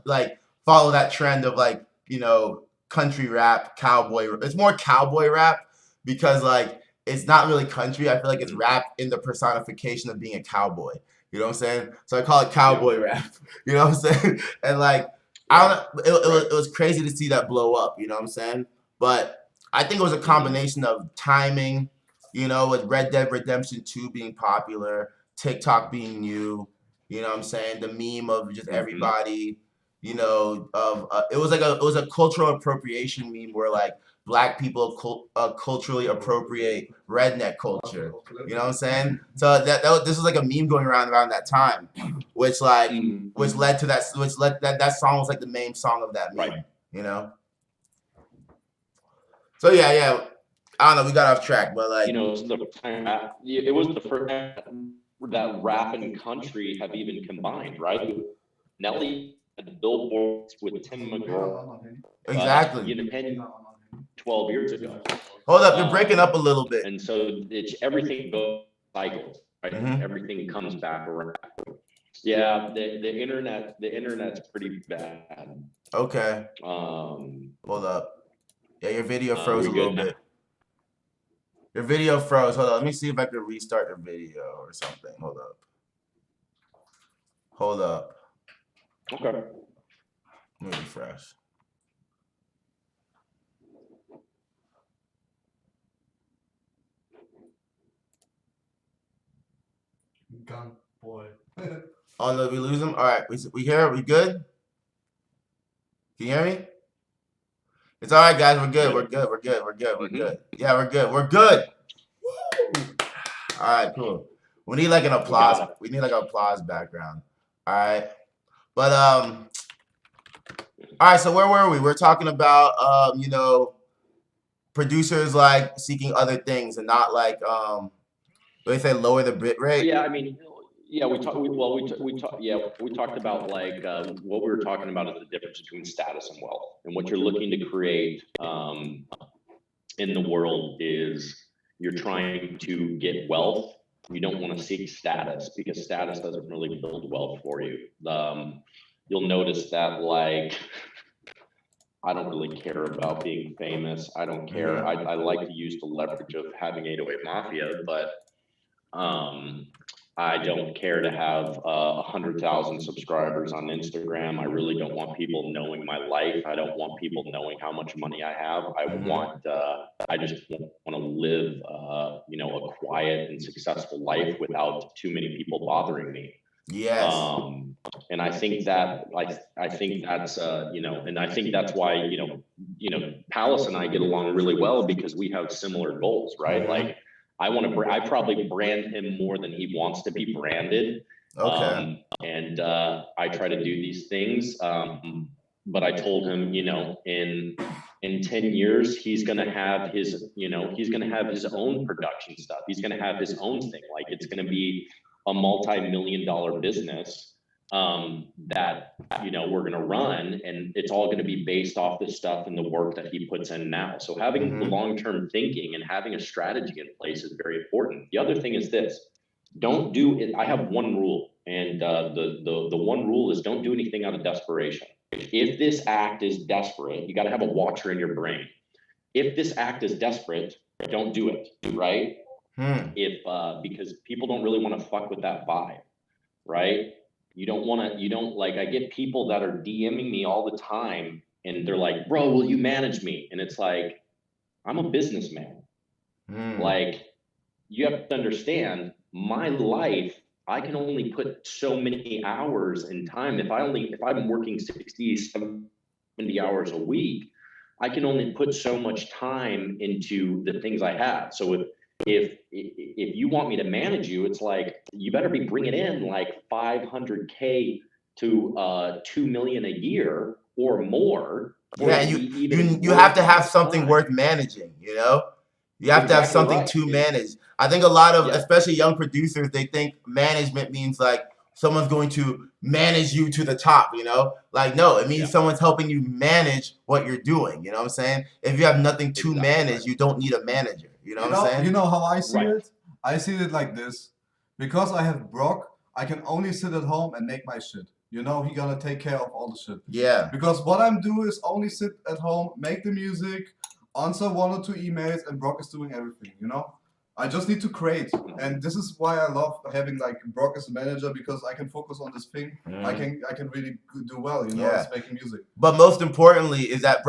like follow that trend of like you know country rap, cowboy. It's more cowboy rap because like it's not really country. I feel like it's rap in the personification of being a cowboy. You know what I'm saying? So I call it cowboy rap. You know what I'm saying? And like, I don't know, it was crazy to see that blow up. You know what I'm saying? But I think it was a combination of timing, you know, with Red Dead Redemption 2 being popular, TikTok being new. You know what I'm saying? The meme of just everybody, you know, of it was a cultural appropriation meme where like black people culturally appropriate redneck culture. You know what I'm saying? So this was like a meme going around that time, which like which led to that song was like the main song of that meme. Right. You know. So yeah. I don't know. We got off track, but like you know, it was the first time that rap and country have even combined, right? Nelly had billboards with Tim McGraw. Exactly. You know, 10, 12 years ago. Hold up, you're breaking up a little bit. And so everything goes cycles, right? Everything comes back around. Yeah, the internet's pretty bad. Okay. Hold up. Yeah, your video froze a little bit. Your video froze. Hold on. Let me see if I can restart the video or something. Hold up. Okay. Let me refresh. GUNBOI. Oh no, we lose him? All right. We here? We good? Can you hear me? It's all right, guys. We're good. We're good. Yeah, we're good. We're good. Woo! All right, cool. We need like an applause. We need like an applause background. All right. But all right. So where were we? We're talking about you know, producers like seeking other things and not like they say lower the bit rate. Yeah, I mean, yeah, we talked about like what we were talking about is the difference between status and wealth, and what you're looking to create in the world is you're trying to get wealth. You don't want to seek status because status doesn't really build wealth for you. You'll notice that like I don't really care about being famous. I don't care. I like to use the leverage of having 808 Mafia, but I don't care to have 100,000 subscribers on Instagram. I really don't want people knowing my life. I don't want people knowing how much money I have. I just want to live, you know, a quiet and successful life without too many people bothering me. Yes. And I think that, I think that's, you know, and I think that's why, you know, Palace and I get along really well because we have similar goals, right? Like, I probably brand him more than he wants to be branded. Okay. And I try to do these things. But I told him, you know, in 10 years, he's going to have his, you know, he's going to have his own production stuff. He's going to have his own thing. Like, it's going to be a multi-million-dollar business. that, you know, we're going to run, and it's all going to be based off the stuff and the work that he puts in now. So having the long-term thinking and having a strategy in place is very important. The other thing is this: don't do it. I have one rule, and the one rule is don't do anything out of desperation. If this act is desperate, you got to have a watcher in your brain. If this act is desperate, don't do it, right? If because people don't really want to fuck with that vibe, right? You don't want to, you don't, like, I get people that are DMing me all the time and they're like, bro, will you manage me? And it's like, I'm a businessman. Like, you have to understand, my life, I can only put so many hours in time. If I'm working 60, 70 hours a week, I can only put so much time into the things I have. So if you want me to manage you, it's like, you better be bringing in like 500K to 2 million a year or more. Yeah, you have to have something worth managing, you know? You have to have something to manage. I think a lot of, especially young producers, they think management means like someone's going to manage you to the top, you know? Like, no, it means someone's helping you manage what you're doing, you know what I'm saying? If you have nothing to manage, you don't need a manager, you know what I'm saying? You know how I see it? I see it like this. Because I have Brock, I can only sit at home and make my shit. You know, he gonna take care of all the shit. Yeah. Because what I'm doing is only sit at home, make the music, answer 1 or 2 emails, and Brock is doing everything, you know? I just need to create. And this is why I love having like Brock as a manager, because I can focus on this thing. I can really do well, you know, it's making music. But most importantly is that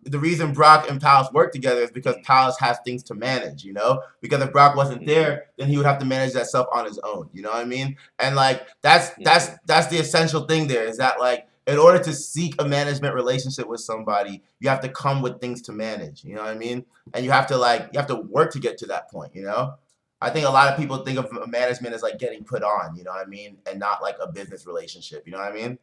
the reason Brock and Pvlace work together is because Pvlace has things to manage, you know? Because if Brock wasn't there, then he would have to manage that stuff on his own, you know what I mean? And like, that's the essential thing there, is that like, in order to seek a management relationship with somebody, you have to come with things to manage, you know what I mean? And you have to work to get to that point, you know? I think a lot of people think of management as like getting put on, you know what I mean? And not like a business relationship, you know what I mean?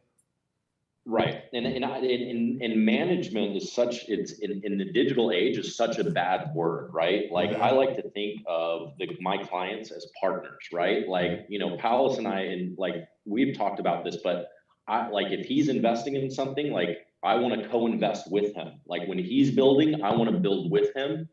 Right. And management is such, it's in the digital age is such a bad word, right? Like, I like to think of my clients as partners, right? Like, you know, Pvlace and I, and like, we've talked about this, but like, if he's investing in something, like, I want to co-invest with him. Like, when he's building, I want to build with him.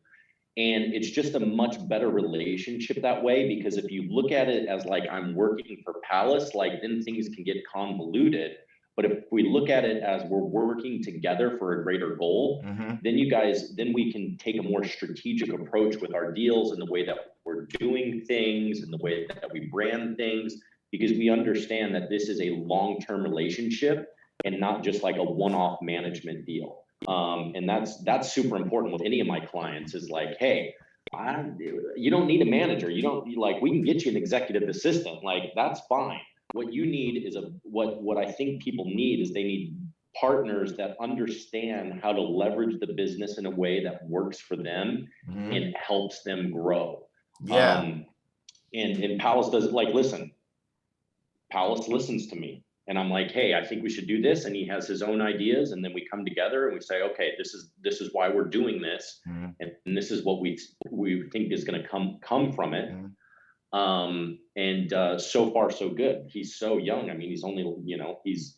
And it's just a much better relationship that way, because if you look at it as like, I'm working for Pvlace, like, then things can get convoluted. But if we look at it as we're working together for a greater goal, then we can take a more strategic approach with our deals and the way that we're doing things and the way that we brand things, because we understand that this is a long-term relationship and not just like a one-off management deal. And that's super important with any of my clients, is like, hey, you don't need a manager. We can get you an executive assistant. Like, that's fine. What you need is what I think people need is they need partners that understand how to leverage the business in a way that works for them and helps them grow. And Pvlace does, like, listen, Pvlace listens to me, and I'm like, hey, I think we should do this. And he has his own ideas, and then we come together and we say, okay, this is why we're doing this. And this is what we think is going to come from it. So far so good. He's so young. I mean, he's only, you know, he's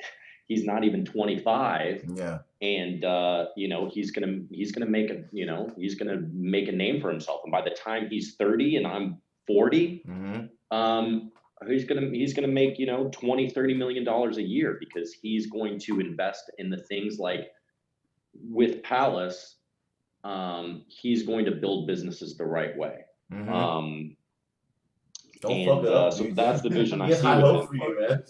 not even 25. And you know, he's gonna make a name for himself. And by the time he's 30 and I'm 40, he's gonna make, you know, $20-30 million a year, because he's going to invest in the things like with Pvlace. He's going to build businesses the right way. Don't fuck it up. So that's the vision I see. High hopes for you, man.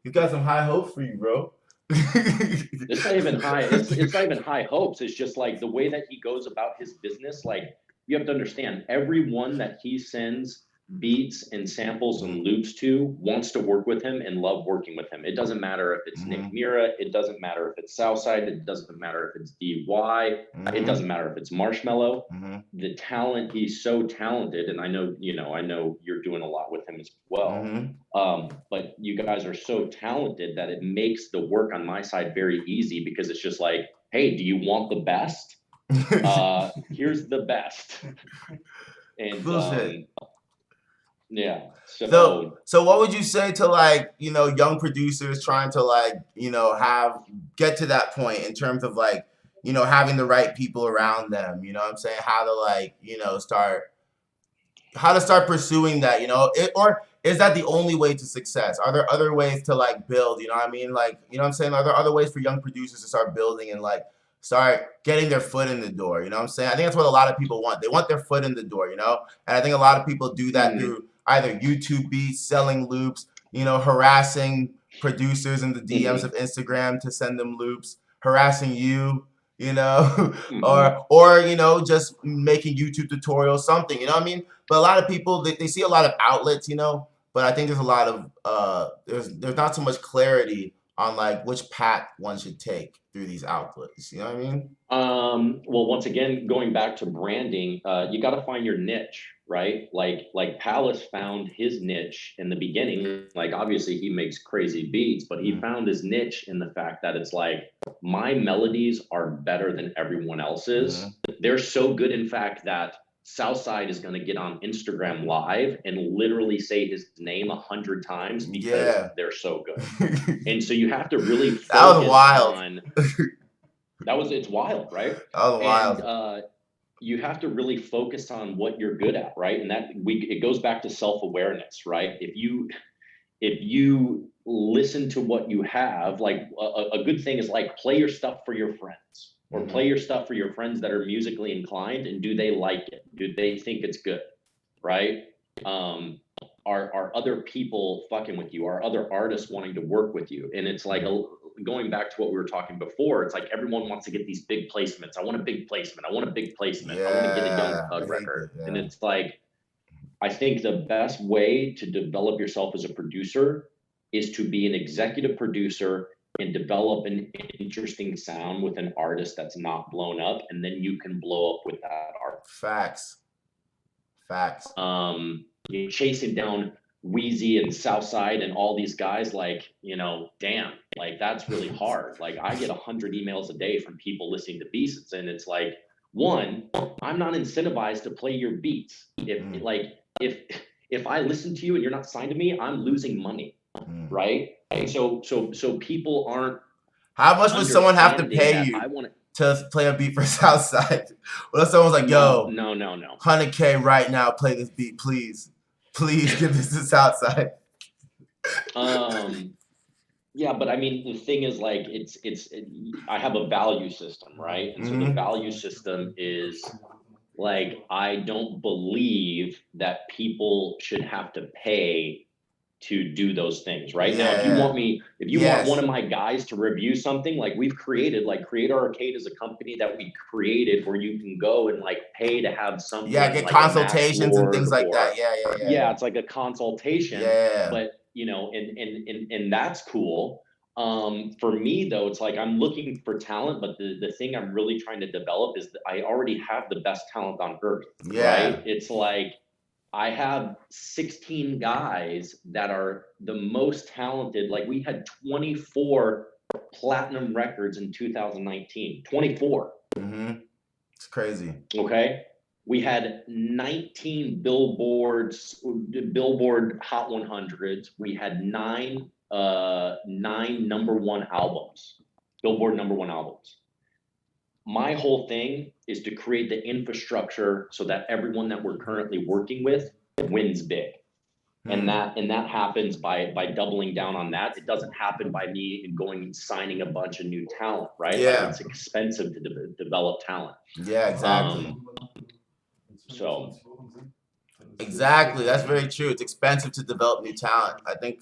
He's got some high hopes for you, bro. It's not even high. It's not even high hopes. It's just like the way that he goes about his business. Like, you have to understand, everyone that he sends beats and samples and loops to wants to work with him and love working with him. It doesn't matter if it's Nick Mira, it doesn't matter if it's Southside, it doesn't matter if it's DY, it doesn't matter if it's Marshmallow. The talent, he's so talented, and I know you're doing a lot with him as well. But you guys are so talented that it makes the work on my side very easy, because it's just like, hey, do you want the best? Here's the best. And Yeah. So what would you say to like, you know, young producers trying to like, you know, get to that point in terms of like, you know, having the right people around them, you know what I'm saying? How to like, you know, start pursuing that, you know, or is that the only way to success? Are there other ways to like build, you know what I mean? Like, you know what I'm saying? Are there other ways for young producers to start building and like start getting their foot in the door? You know what I'm saying? I think that's what a lot of people want. They want their foot in the door, you know? And I think a lot of people do that through either YouTube beats, selling loops, you know, harassing producers in the DMs of Instagram to send them loops, harassing you know, or you know, just making YouTube tutorials, something, you know what I mean? But a lot of people, they see a lot of outlets, you know, but I think there's a lot of there's not so much clarity on like which path one should take through these outlets. You know what I mean? Well, once again, going back to branding, you got to find your niche, right? Like Pvlace found his niche in the beginning. Like obviously he makes crazy beats, but he found his niche in the fact that it's like my melodies are better than everyone else's. They're so good, in fact, that Southside is going to get on Instagram Live and literally say his name 100 times because they're so good. And so you have to really focus that was wild. on. It's wild, right? That was wild. And you have to really focus on what you're good at, right? And it goes back to self-awareness, right? If you listen to what you have, like a good thing is like play your stuff for your friends, or play your stuff for your friends that are musically inclined, and do they like it? Do they think it's good, right? Are other people fucking with you? Are other artists wanting to work with you? And it's like going back to what we were talking before, it's like everyone wants to get these big placements. I want a big placement. I want a big placement. I want to get a Young Thug record. And it's like, I think the best way to develop yourself as a producer is to be an executive producer and develop an interesting sound with an artist that's not blown up, and then you can blow up with that art. Facts. You're chasing down Wheezy and Southside and all these guys, like, you know, damn, like that's really hard. Like I get 100 emails a day from people listening to beats, and it's like, one, I'm not incentivized to play your beats. If I listen to you and you're not signed to me, I'm losing money, right? And so people aren't. How much would someone have to pay you to play a beat for Southside? What if someone's like, yo, no, 100K right now, play this beat, please. Please give this to Southside. Yeah, but I mean, the thing is, like, I have a value system, right? And so the value system is like, I don't believe that people should have to pay to do those things, right? Now, if you want one of my guys to review something, like we've created, like Creator Arcade is a company that we created where you can go and like pay to have something. Yeah, get like consultations and things like that. Yeah, it's like a consultation. Yeah. But you know, and that's cool. For me though, it's like I'm looking for talent, but the thing I'm really trying to develop is that I already have the best talent on earth. Right? It's like I have 16 guys that are the most talented. Like we had 24 platinum records in 2019. 24. It's crazy. Okay. We had 19 Billboard Hot 100s. We had nine #1 albums, Billboard #1 albums. My whole thing is to create the infrastructure so that everyone that we're currently working with wins big. And that happens by doubling down on that. It doesn't happen by me going and signing a bunch of new talent, right? Yeah. Like it's expensive to develop talent. Yeah, exactly. Exactly. That's very true. It's expensive to develop new talent. I think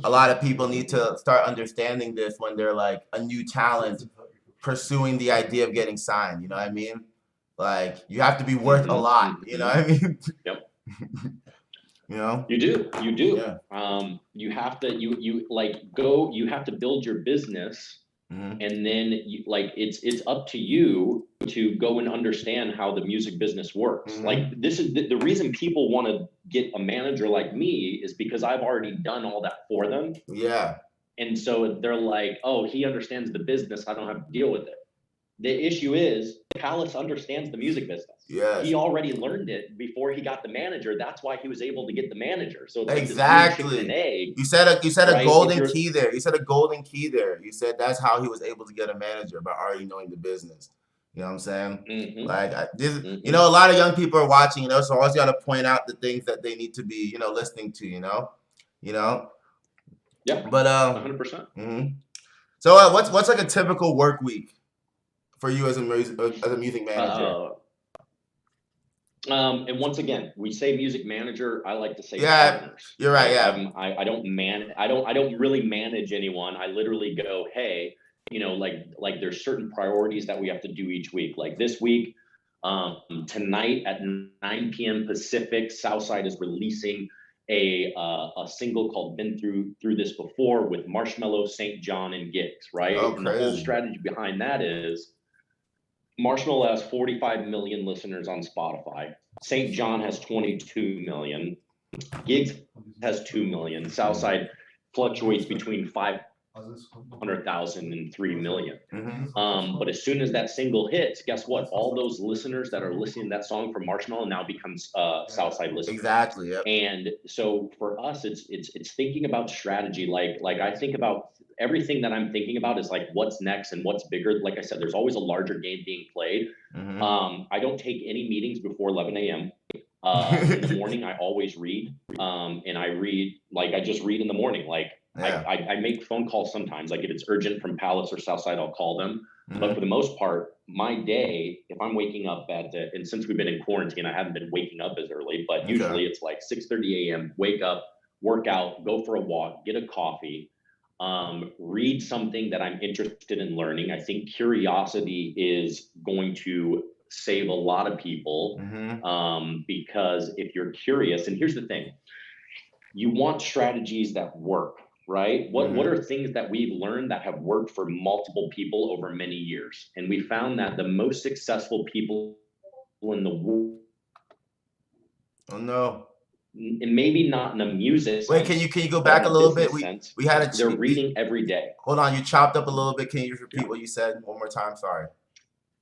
a lot of people need to start understanding this when they're like a new talent pursuing the idea of getting signed. You know what I mean? Like you have to be worth a lot. You know what I mean? Yep. You know? You do. Yeah. You have to you have to build your business. And then it's up to you to go and understand how the music business works. Like this is the reason people want to get a manager like me is because I've already done all that for them. Yeah. And so they're like, oh, he understands the business. I don't have to deal with it. The issue is Pvlace understands the music business. Yes. He already learned it before he got the manager. That's why he was able to get the manager. So it's exactly. like this chicken and egg. You said a right? golden key there. You said a golden key there. You said that's how he was able to get a manager, by already knowing the business. You know what I'm saying? Mm-hmm. Like you know, a lot of young people are watching, you know, so I always got to point out the things that they need to be, you know, listening to, you know. Yeah. But 100%. So what's like a typical work week for you as a music manager? And once again, we say music manager. I like to say partners. You're right. Yeah. I don't really manage anyone. I literally go, hey, you know, like there's certain priorities that we have to do each week. Like this week, tonight at 9 p.m. Pacific, Southside is releasing a single called "Been Through This Before" with Marshmallow, St. John, and Gigs. Right. Oh, and the whole strategy behind that is Marshmallow has 45 million listeners on Spotify. St. John has 22 million. Gigs has 2 million. Southside fluctuates between 500,000 and 3 million. But as soon as that single hits, guess what? All those listeners that are listening to that song from Marshmallow now becomes Southside listeners. Exactly. Yep. And so for us, it's thinking about strategy. Like I think about everything that I'm thinking about is like what's next and what's bigger. Like I said, there's always a larger game being played. I don't take any meetings before 11 a.m. In the morning, I always read. And I read, like I just read in the morning. Like I make phone calls sometimes. Like if it's urgent from Pvlace or Southside, I'll call them. But for the most part, my day, if I'm waking up and since we've been in quarantine, I haven't been waking up as early, but usually it's like 6:30 a.m., wake up, work out, go for a walk, get a coffee, read something that I'm interested in learning. I think curiosity is going to save a lot of people because if you're curious, and here's the thing, you want strategies that work, right? What are things that we've learned that have worked for multiple people over many years? And we found that the most successful people in the world, and maybe not in the music. Wait, can you go back a little bit? We had they're reading every day. Hold on, you chopped up a little bit. Can you just repeat what you said one more time? Sorry.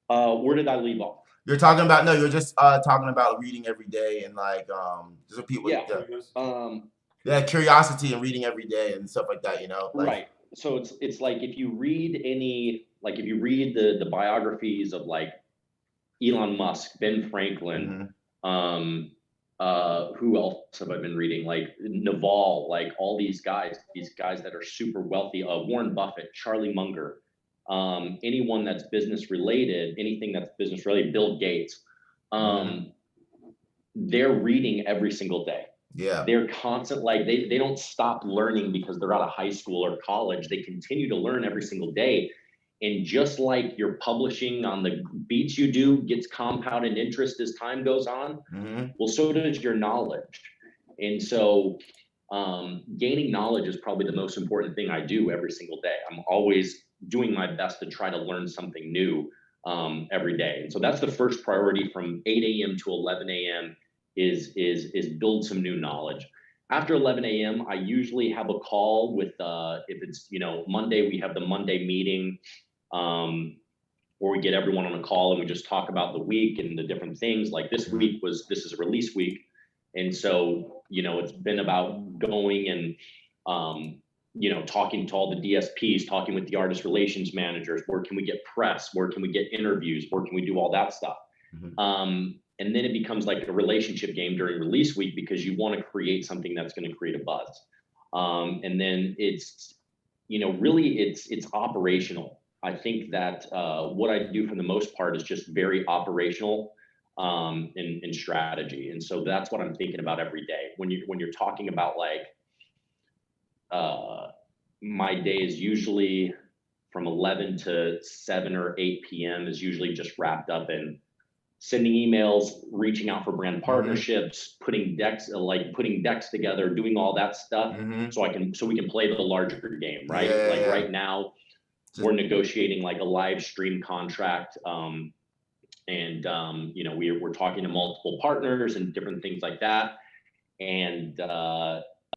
Where did I leave off? You're talking about you're just talking about reading every day and like just repeat what curiosity and reading every day and stuff like that, you know? Like, right. So it's like if you read the biographies of like Elon Musk, Ben Franklin, who else have I been reading? Like Naval, like all these guys that are super wealthy, Warren Buffett, Charlie Munger, anyone that's business related, Bill Gates, they're reading every single day. Yeah. They're constant, like they don't stop learning because they're out of high school or college. They continue to learn every single day. And just like your publishing on the beats you do gets compounded interest as time goes on, well, so does your knowledge. And so gaining knowledge is probably the most important thing I do every single day. I'm always doing my best to try to learn something new every day. And so that's the first priority from 8 a.m. to 11 a.m. is build some new knowledge. After 11 a.m., I usually have a call with, if it's, Monday, we have the Monday meeting where we get everyone on a call and we just talk about the week and the different things. Like this is a release week. And so, it's been about going and, talking to all the DSPs, talking with the artist relations managers, where can we get press, where can we get interviews, where can we do all that stuff? And then it becomes like a relationship game during release week because you want to create something that's going to create a buzz. And then it's, really it's operational. I think that what I do for the most part is just very operational in strategy. And so that's what I'm thinking about every day. When you're talking about like, my day is usually from 11 to 7 or 8 p.m. is usually just wrapped up in sending emails, reaching out for brand partnerships, putting decks together, doing all that stuff, so we can play the larger game, right? Right now, we're negotiating like a live stream contract, and we're talking to multiple partners and different things like that, and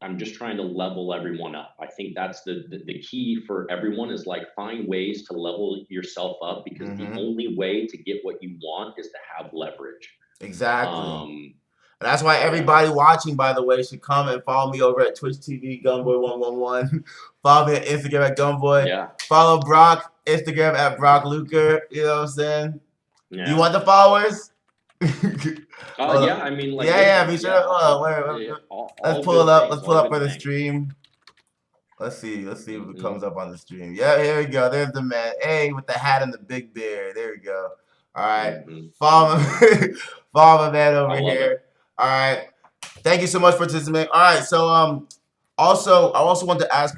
I'm just trying to level everyone up. I think that's the key for everyone is like find ways to level yourself up because the only way to get what you want is to have leverage. Exactly. And that's why everybody watching, by the way, should come and follow me over at Twitch TV, GUNBOI111. Follow me on Instagram at GUNBOI. Yeah. Follow Brock, Instagram at Brock LUKER. You know what I'm saying? Yeah. You want the followers? Yeah, I mean, like, be sure. Let's pull it up. Let's pull up for the stream. Let's see if it comes up on the stream. Yeah, here we go. There's the man. Hey, with the hat and the big beard. There we go. All right. Follow my man over here. All right. Thank you so much for participating. All right. So I also want to ask,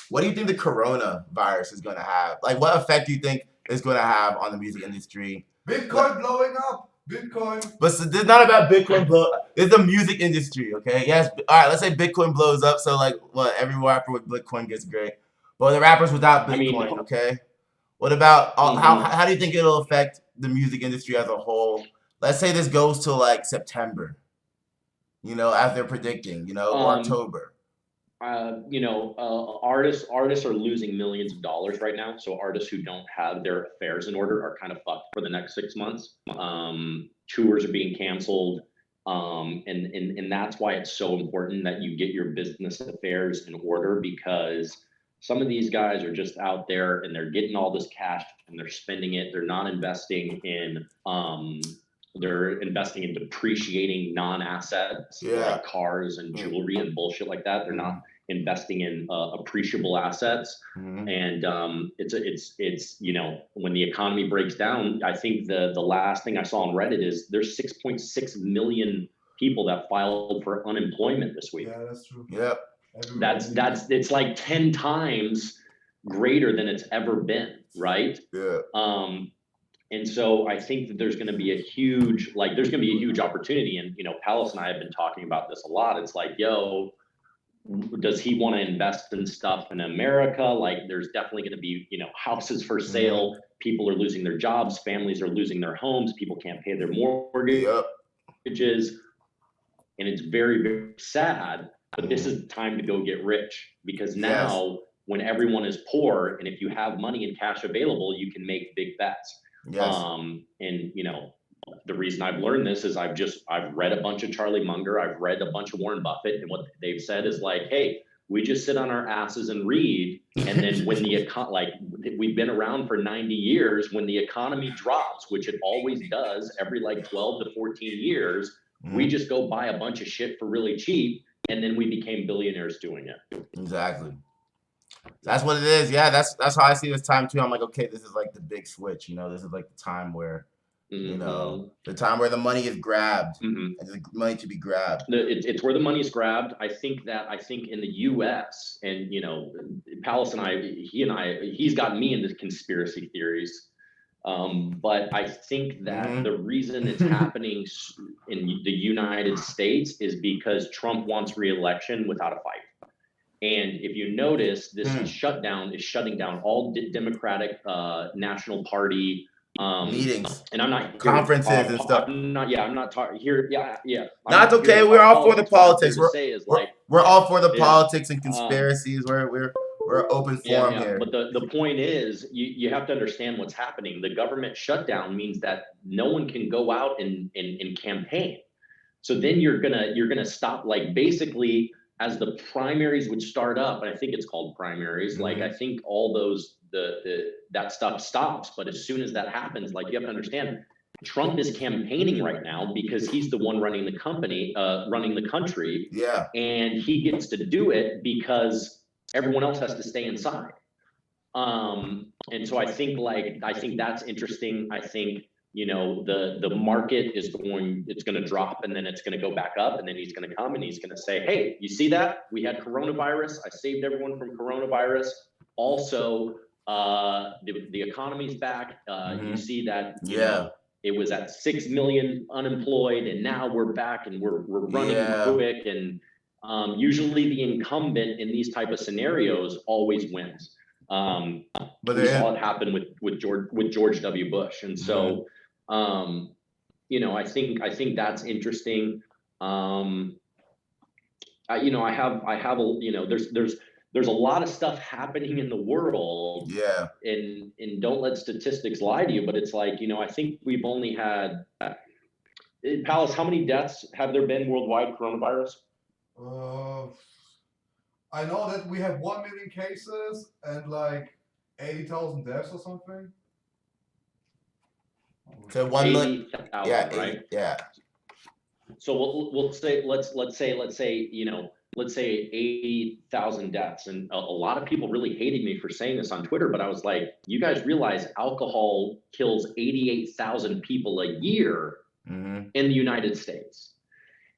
what do you think the coronavirus is going to have? Like, what effect do you think it's going to have on the music industry? Bitcoin blowing up. Bitcoin. But so this is not about Bitcoin blow. It's the music industry, okay? Yes. All right. Let's say Bitcoin blows up. So like, what? Every rapper with Bitcoin gets great. But the rappers without Bitcoin, okay? What about how do you think it'll affect the music industry as a whole? Let's say this goes to like September, as they're predicting, or October. Artists are losing millions of dollars right now. So artists who don't have their affairs in order are kind of fucked for the next 6 months. Tours are being canceled. And that's why it's so important that you get your business affairs in order because some of these guys are just out there and they're getting all this cash and they're spending it. They're not investing in, they're investing in depreciating non-assets like cars and jewelry and bullshit like that. They're not investing in appreciable assets. And it's when the economy breaks down, I think the last thing I saw on Reddit is there's 6.6 million people that filed for unemployment this week. Yeah, that's true. Yep. It's like 10 times greater than it's ever been, right? Yeah. And so I think that there's going to be a huge opportunity. And, Palace and I have been talking about this a lot. It's like, does he want to invest in stuff in America? Like there's definitely going to be, houses for sale. People are losing their jobs. Families are losing their homes. People can't pay their mortgages. And it's very, very sad. But this is the time to go get rich because now when everyone is poor and if you have money and cash available, you can make big bets. Yes. And the reason I've learned this is I've read a bunch of Charlie Munger. I've read a bunch of Warren Buffett, and what they've said is like, hey, we just sit on our asses and read. And then when we've been around for 90 years, when the economy drops, which it always does every like 12 to 14 years, we just go buy a bunch of shit for really cheap. And then we became billionaires doing it. Exactly. That's what it is. Yeah, that's how I see this time too. I'm like, okay, this is like the big switch. This is like the time where, the time where the money is grabbed. And the money to be grabbed. It's where the money is grabbed. I think in the U.S. and Palace and he's gotten me into conspiracy theories. But I think that the reason it's happening in the United States is because Trump wants re-election without a fight. And if you notice, this shutdown is shutting down all Democratic National Party meetings, and I'm not conferences and stuff. I'm not talking here. Yeah. That's okay. We're all for the politics. We're all for the Yeah. politics and conspiracies. We're open forum here. But the point is, you have to understand what's happening. The government shutdown means that no one can go out and campaign. So then you're gonna stop, like, basically as the primaries would start up, and I think it's called primaries. Like I think all those that stuff stops. But as soon as that happens, like, you have to understand, Trump is campaigning right now because he's the one running the country. Yeah. And he gets to do it because everyone else has to stay inside. And so I think that's interesting. I think, the market it's going to drop and then it's going to go back up, and then he's going to come and he's going to say, hey, you see that? We had coronavirus. I saved everyone from coronavirus. Also, the economy's back. You see that, it was at 6 million unemployed, and now we're back and we're running quick. And usually the incumbent in these type of scenarios always wins. But we saw it happen with George W. Bush. And so, I think that's interesting. I have a, there's a lot of stuff happening in the world. Yeah. And don't let statistics lie to you, but it's like, I think we've only had, Palace, how many deaths have there been worldwide coronavirus? I know that we have 1 million cases and like 80,000 deaths or something. So 1 million. 80,000, Yeah, right? Yeah. So we'll say let's say let's say 80,000 deaths, and a lot of people really hated me for saying this on Twitter, but I was like, you guys realize alcohol kills 88,000 people a year in the United States.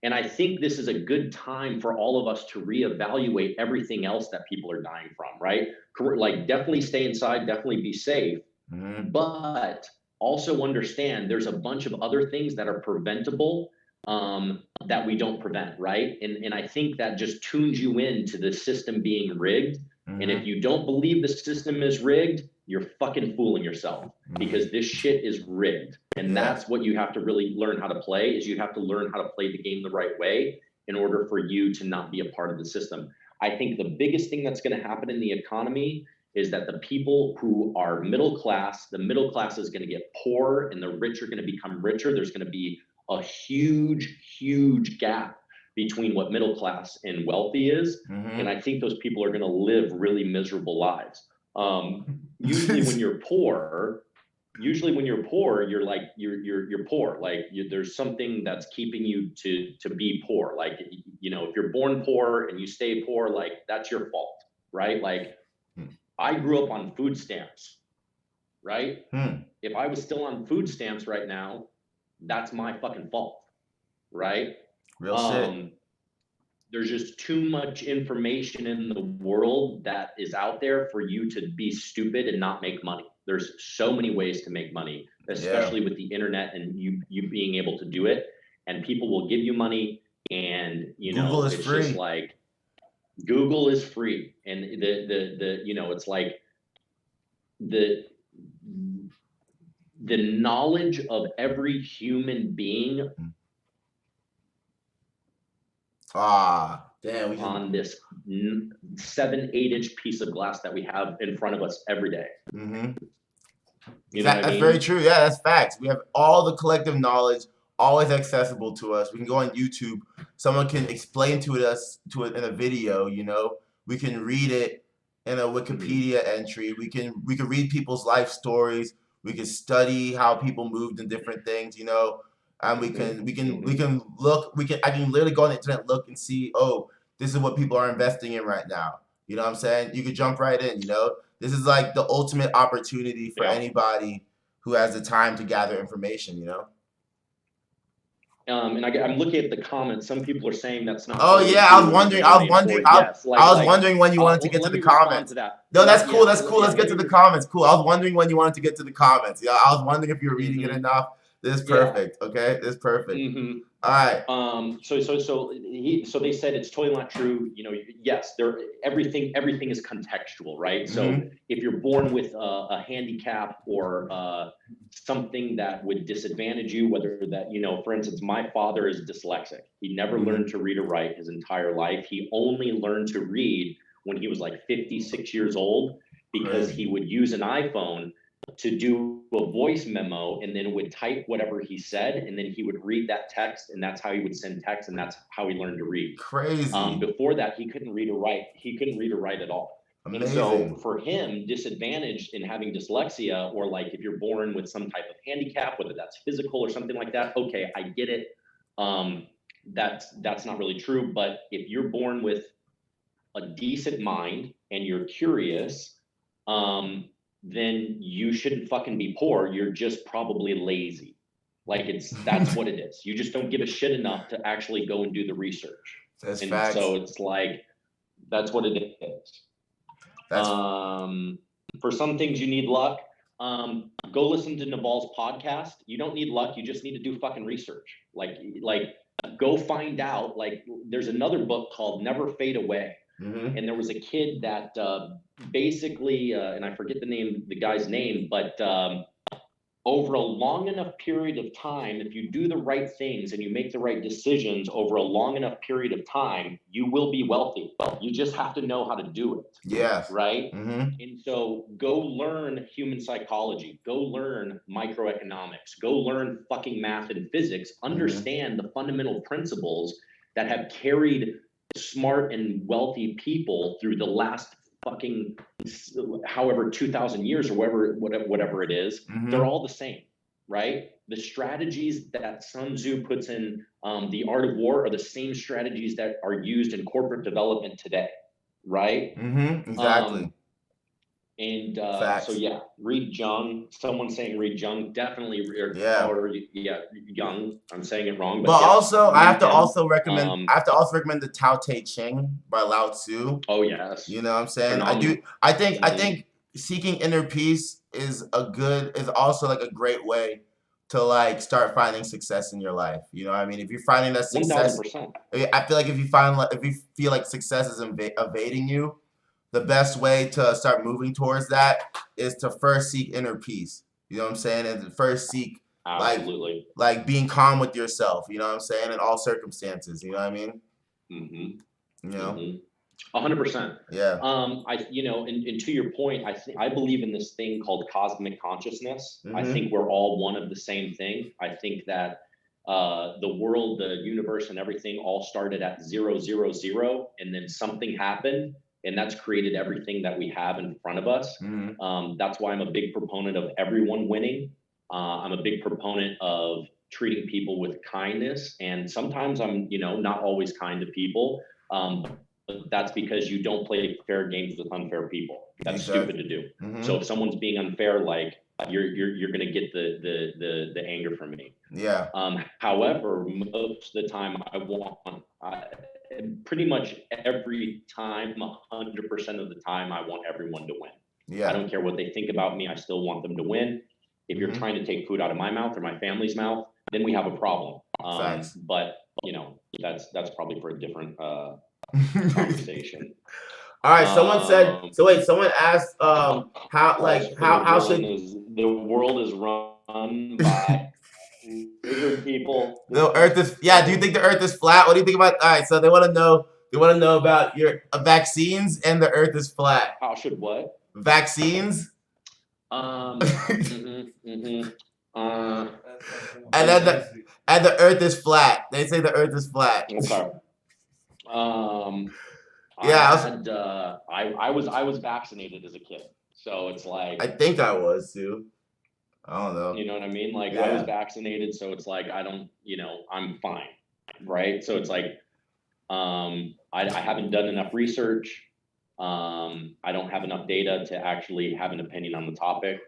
And I think this is a good time for all of us to reevaluate everything else that people are dying from, right? Like, definitely stay inside, definitely be safe, but also understand there's a bunch of other things that are preventable that we don't prevent, right? And I think that just tunes you into the system being rigged. And if you don't believe the system is rigged, you're fucking fooling yourself, because this shit is rigged. And that's what you have to really learn how to play, is you have to learn how to play the game the right way in order for you to not be a part of the system. I think the biggest thing that's going to happen in the economy is that the people who are middle class, the middle class is going to get poorer and the rich are going to become richer. There's going to be a huge gap between what middle class and wealthy is. And I think those people are going to live really miserable lives. Usually when you're poor, you're like, you're poor. Like, there's something that's keeping you to be poor. Like, if you're born poor and you stay poor, like, that's your fault, right? Like, I grew up on food stamps, right? If I was still on food stamps right now, that's my fucking fault, right? Real shit. There's just too much information in the world that is out there for you to be stupid and not make money. There's so many ways to make money, especially with the internet and you being able to do it. And people will give you money, and Google is free. Just like, Google is free, and it's like the knowledge of every human being damn, on this 7-8 inch piece of glass that we have in front of us every day. That's very true. Yeah, that's facts. We have all the collective knowledge always accessible to us. We can go on YouTube. Someone can explain to it in a video. We can read it in a Wikipedia entry. We can read people's life stories. We can study how people moved in different things. And I can literally go on the internet, look and see, oh, this is what people are investing in right now. You know what I'm saying? You could jump right in. This is like the ultimate opportunity for anybody who has the time to gather information. And I'm looking at the comments. Some people are saying that's not. Oh yeah, I was wondering when you wanted to get to the comments. No, that's cool. That's cool. Let's get to the comments. Cool. I was wondering when you wanted to get to the comments. Yeah, I was wondering if you were reading it enough. This is perfect. Okay, this is perfect. All right. So they said it's totally not true. Yes, everything is contextual, right? So if you're born with a handicap or something that would disadvantage you, whether that, for instance, my father is dyslexic. He never learned to read or write his entire life. He only learned to read when he was like 56 years old, because he would use an iPhone to do a voice memo and then would type whatever he said, and then he would read that text, and that's how he would send text, and that's how he learned to read. Crazy. Before that, he couldn't read or write. He couldn't read or write at all. Amazing. And so for him, disadvantaged in having dyslexia, or like if you're born with some type of handicap, whether that's physical or something like that, okay, I get it. That's not really true. But if you're born with a decent mind and you're curious, then you shouldn't fucking be poor. You're just probably lazy. Like, that's what it is. You just don't give a shit enough to actually go and do the research. That's and facts. So it's like, that's what it is. For some things you need luck. Go listen to Naval's podcast. You don't need luck. You just need to do fucking research. Like go find out. Like, there's another book called Never Fade Away. And there was a kid that basically, and I forget the guy's name, but over a long enough period of time, if you do the right things and you make the right decisions over a long enough period of time, you will be wealthy. You just have to know how to do it. Yes. Right? Mm-hmm. And so go learn human psychology, go learn microeconomics, go learn fucking math and physics, understand the fundamental principles that have carried smart and wealthy people through the last fucking however 2,000 years or whatever it is. They're all the same, right? The strategies that Sun Tzu puts in The Art of War are the same strategies that are used in corporate development today, right? Exactly. And so yeah, read Jung. Someone's saying read Jung. Definitely, or Jung. I'm saying it wrong, but yes, also I have to him. also recommend. I have to also recommend the Tao Te Ching by Lao Tzu. Oh yes. You know what I'm saying? Phenomenal. I think seeking inner peace is also like a great way to like start finding success in your life. You know what I mean? If you're finding that success, 1000%. I feel like if you feel like success is evading you, the best way to start moving towards that is to first seek inner peace. You know what I'm saying? And first seek absolutely like being calm with yourself. You know what I'm saying? In all circumstances. You know what I mean? You know. 100%. Yeah. And to your point, I believe in this thing called cosmic consciousness. I think we're all one of the same thing. I think that the world, the universe, and everything all started at 0, 0, 0, and then something happened, and that's created everything that we have in front of us. That's why I'm a big proponent of everyone winning. I'm a big proponent of treating people with kindness, and sometimes I'm, not always kind to people. But that's because you don't play fair games with unfair people. That's stupid to do. So if someone's being unfair, like you're gonna get the anger from me. Yeah. However, most of the time pretty much every time, 100% of the time, I want everyone to win. Yeah. I don't care what they think about me. I still want them to win. If you're trying to take food out of my mouth or my family's mouth, then we have a problem. But that's probably for a different conversation. All right. Someone said. So wait. Someone asked. How should the world is run by lizard people? The Earth is. Yeah. Do you think the Earth is flat? What do you think about? All right. So they want to know. They want to know about your vaccines and the Earth is flat. How should what? Vaccines. And then the Earth is flat. They say the Earth is flat. Okay. I was vaccinated as a kid, so it's like I think I was too. I don't know. You know what I mean? Like I was vaccinated, so it's like I don't, I'm fine, right? So it's like I haven't done enough research. I don't have enough data to actually have an opinion on the topic.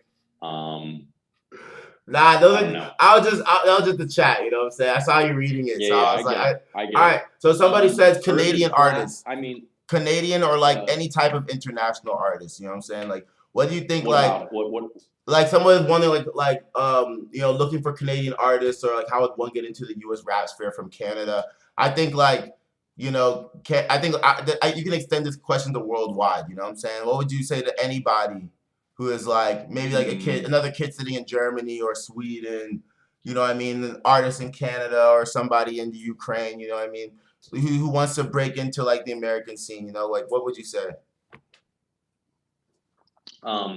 That was just the chat, you know what I'm saying? I saw you reading it, so I was like, all right. So somebody says Canadian artists. I mean, Canadian or like any type of international artist, you know what I'm saying? Like, what do you think? What like someone is wondering, looking for Canadian artists, or like how would one get into the U.S. rap sphere from Canada? I think you can extend this question to worldwide. You know what I'm saying? What would you say to anybody who is like maybe like another kid sitting in Germany or Sweden, you know what I mean, an artist in Canada or somebody in the Ukraine, you know what I mean, who wants to break into like the American scene, like what would you say?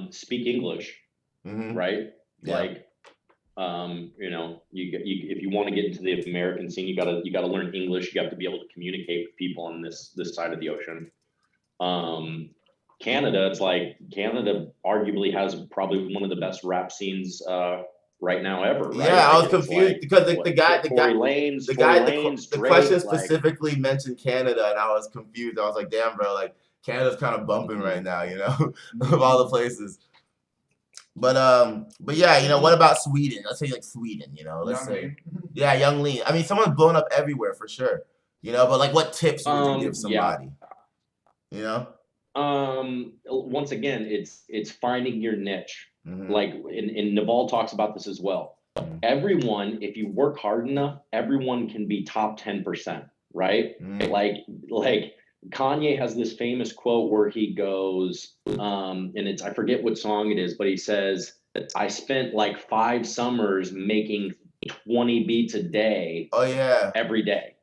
Speak English, right? Yeah. Like, if you want to get into the American scene, you gotta learn English. You have to be able to communicate with people on this side of the ocean. Canada, it's like Canada arguably has probably one of the best rap scenes right now ever. Right? Yeah, I was confused because the question specifically mentioned Canada, and I was confused. I was like, damn, bro, like Canada's kind of bumping right now, of all the places. But yeah, what about Sweden? Let's say like Sweden, let's say, yeah, Young Lean. I mean, someone's blown up everywhere for sure, but like, what tips would you give somebody? Once again, it's finding your niche. Like and Naval talks about this as well. Everyone, if you work hard enough, everyone can be top 10%, right? Like Kanye has this famous quote where he goes, and I forget what song it is, but he says, I spent like 5 summers making 20 beats a day. Oh yeah. Every day.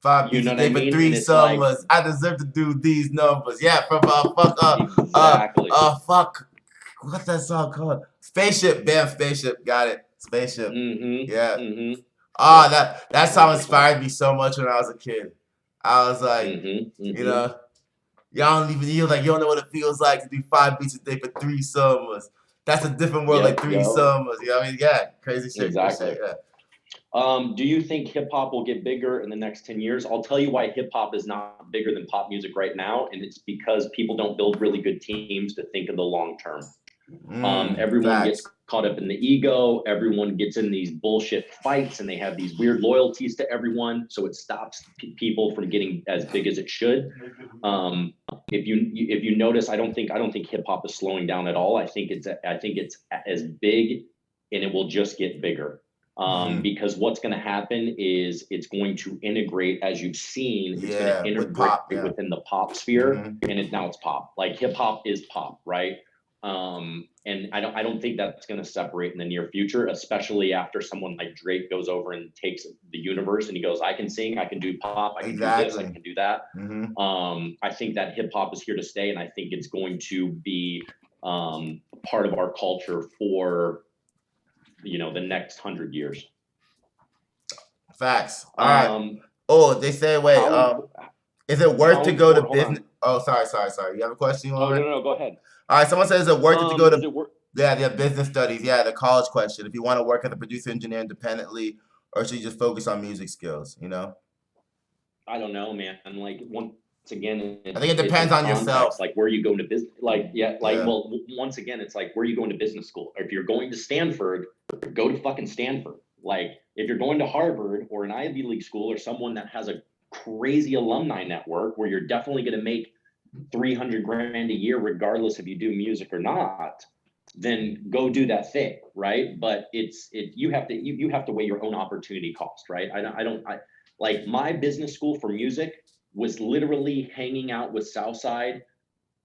5 You beats know a what I day for mean? 3 And it's like, summers. I deserve to do these numbers. Yeah, from exactly. fuck. What's that song called? Spaceship. Bam, Spaceship. Got it. Spaceship. Yeah. That song 100%. inspired me so much when I was a kid. I was like, you know, y'all don't even, you don't know what it feels like to do 5 beats a day for 3 summers. That's a different world, like 3 summers. You know what I mean? Yeah, crazy shit. Exactly. Yeah. Do you think hip hop will get bigger in the next 10 years? I'll tell you why hip hop is not bigger than pop music right now, and it's because people don't build really good teams to think of the long term. Everyone gets caught up in the ego. Everyone gets in these bullshit fights, and they have these weird loyalties to everyone. So it stops people from getting as big as it should. If you notice, I don't think hip hop is slowing down at all. I think it's as big, and it will just get bigger. Because what's going to happen is it's going to integrate, as you've seen, it's going to integrate within the pop sphere, and now it's pop. Like hip hop is pop, right? And I don't think that's going to separate in the near future, especially after someone like Drake goes over and takes the universe and he goes, I can sing, I can do pop, I can do this, I can do that. I think that hip hop is here to stay, and I think it's going to be part of our culture for the next 100 years. Facts. All right. They say, wait, is it worth to go to business? Oh, sorry. You have a question? No, go ahead. All right, someone says, is it worth it to go to the business studies? Yeah, the college question. If you want to work as a producer engineer independently, or should you just focus on music skills, I don't know, man. Like, once again, I think it depends on yourself. Like, where you go to business, well, once again, it's like, where you going to business school? If you're going to Stanford, go to fucking Stanford. Like, if you're going to Harvard or an Ivy League school or someone that has a crazy alumni network where you're definitely going to make 300 grand a year, regardless if you do music or not, then go do that thing, right? But you have to weigh your own opportunity cost, right? I like, my business school for music was literally hanging out with Southside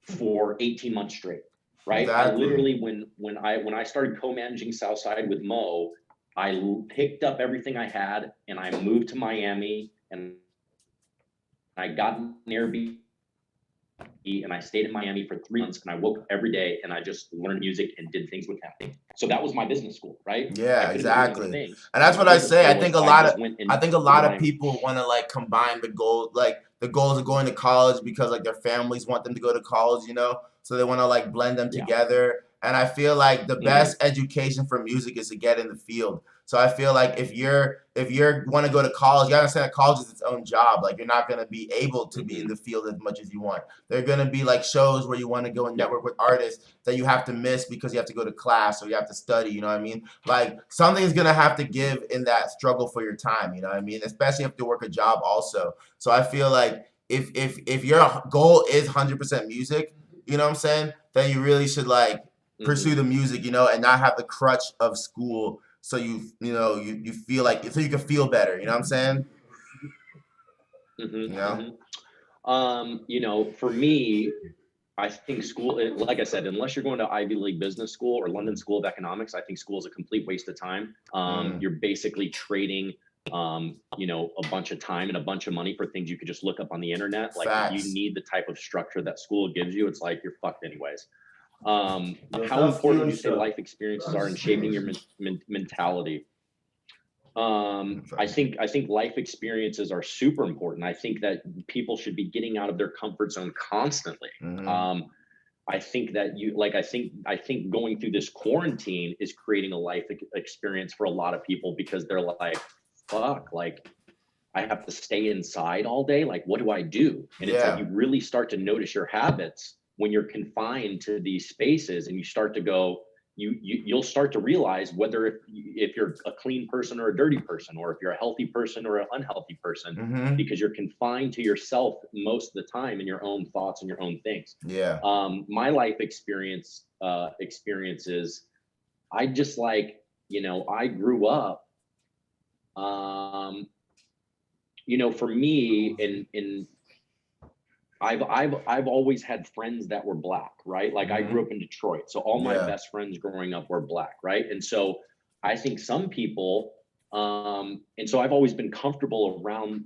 for 18 months straight, right? Exactly. I literally, when I started co-managing Southside with Mo, I picked up everything I had and I moved to Miami, and I got an Airbnb, and I stayed in Miami for 3 months, and I woke up every day and I just learned music and did things with him. So that was my business school, right? Yeah, exactly. And that's what I say. I think a lot of people want to like combine the goal, like the goals of going to college because like their families want them to go to college, so they want to like blend them together. And I feel like the best education for music is to get in the field. So I feel like if you're want to go to college, you understand that college is its own job. Like, you're not going to be able to be in the field as much as you want. There are going to be like shows where you want to go and network with artists that you have to miss because you have to go to class or you have to study. You know what I mean? Like, something is going to have to give in that struggle for your time. You know what I mean? Especially if you have to work a job also. So I feel like if your goal is 100% music, you know what I'm saying, then you really should like pursue the music, and not have the crutch of school. So you feel like, so you can feel better. You know what I'm saying? For me, I think school, like I said, unless you're going to Ivy League Business School or London School of Economics, I think school is a complete waste of time. You're basically trading, a bunch of time and a bunch of money for things you could just look up on the internet. Like, if you need the type of structure that school gives you, it's like, you're fucked anyways. How important would you say life experiences are in shaping your mentality? I think life experiences are super important. I think that people should be getting out of their comfort zone constantly. I think that I think going through this quarantine is creating a life experience for a lot of people, because they're like, fuck, like, I have to stay inside all day. Like, what do I do? And it's like, you really start to notice your habits when you're confined to these spaces, and you start to go, you'll start to realize whether if you're a clean person or a dirty person, or if you're a healthy person or an unhealthy person, because you're confined to yourself most of the time and your own thoughts and your own things. My life experiences, I just like, I grew up, for me, in I've always had friends that were black, right? Like I grew up in Detroit, so all my best friends growing up were black, right? And so I think some people, and so I've always been comfortable around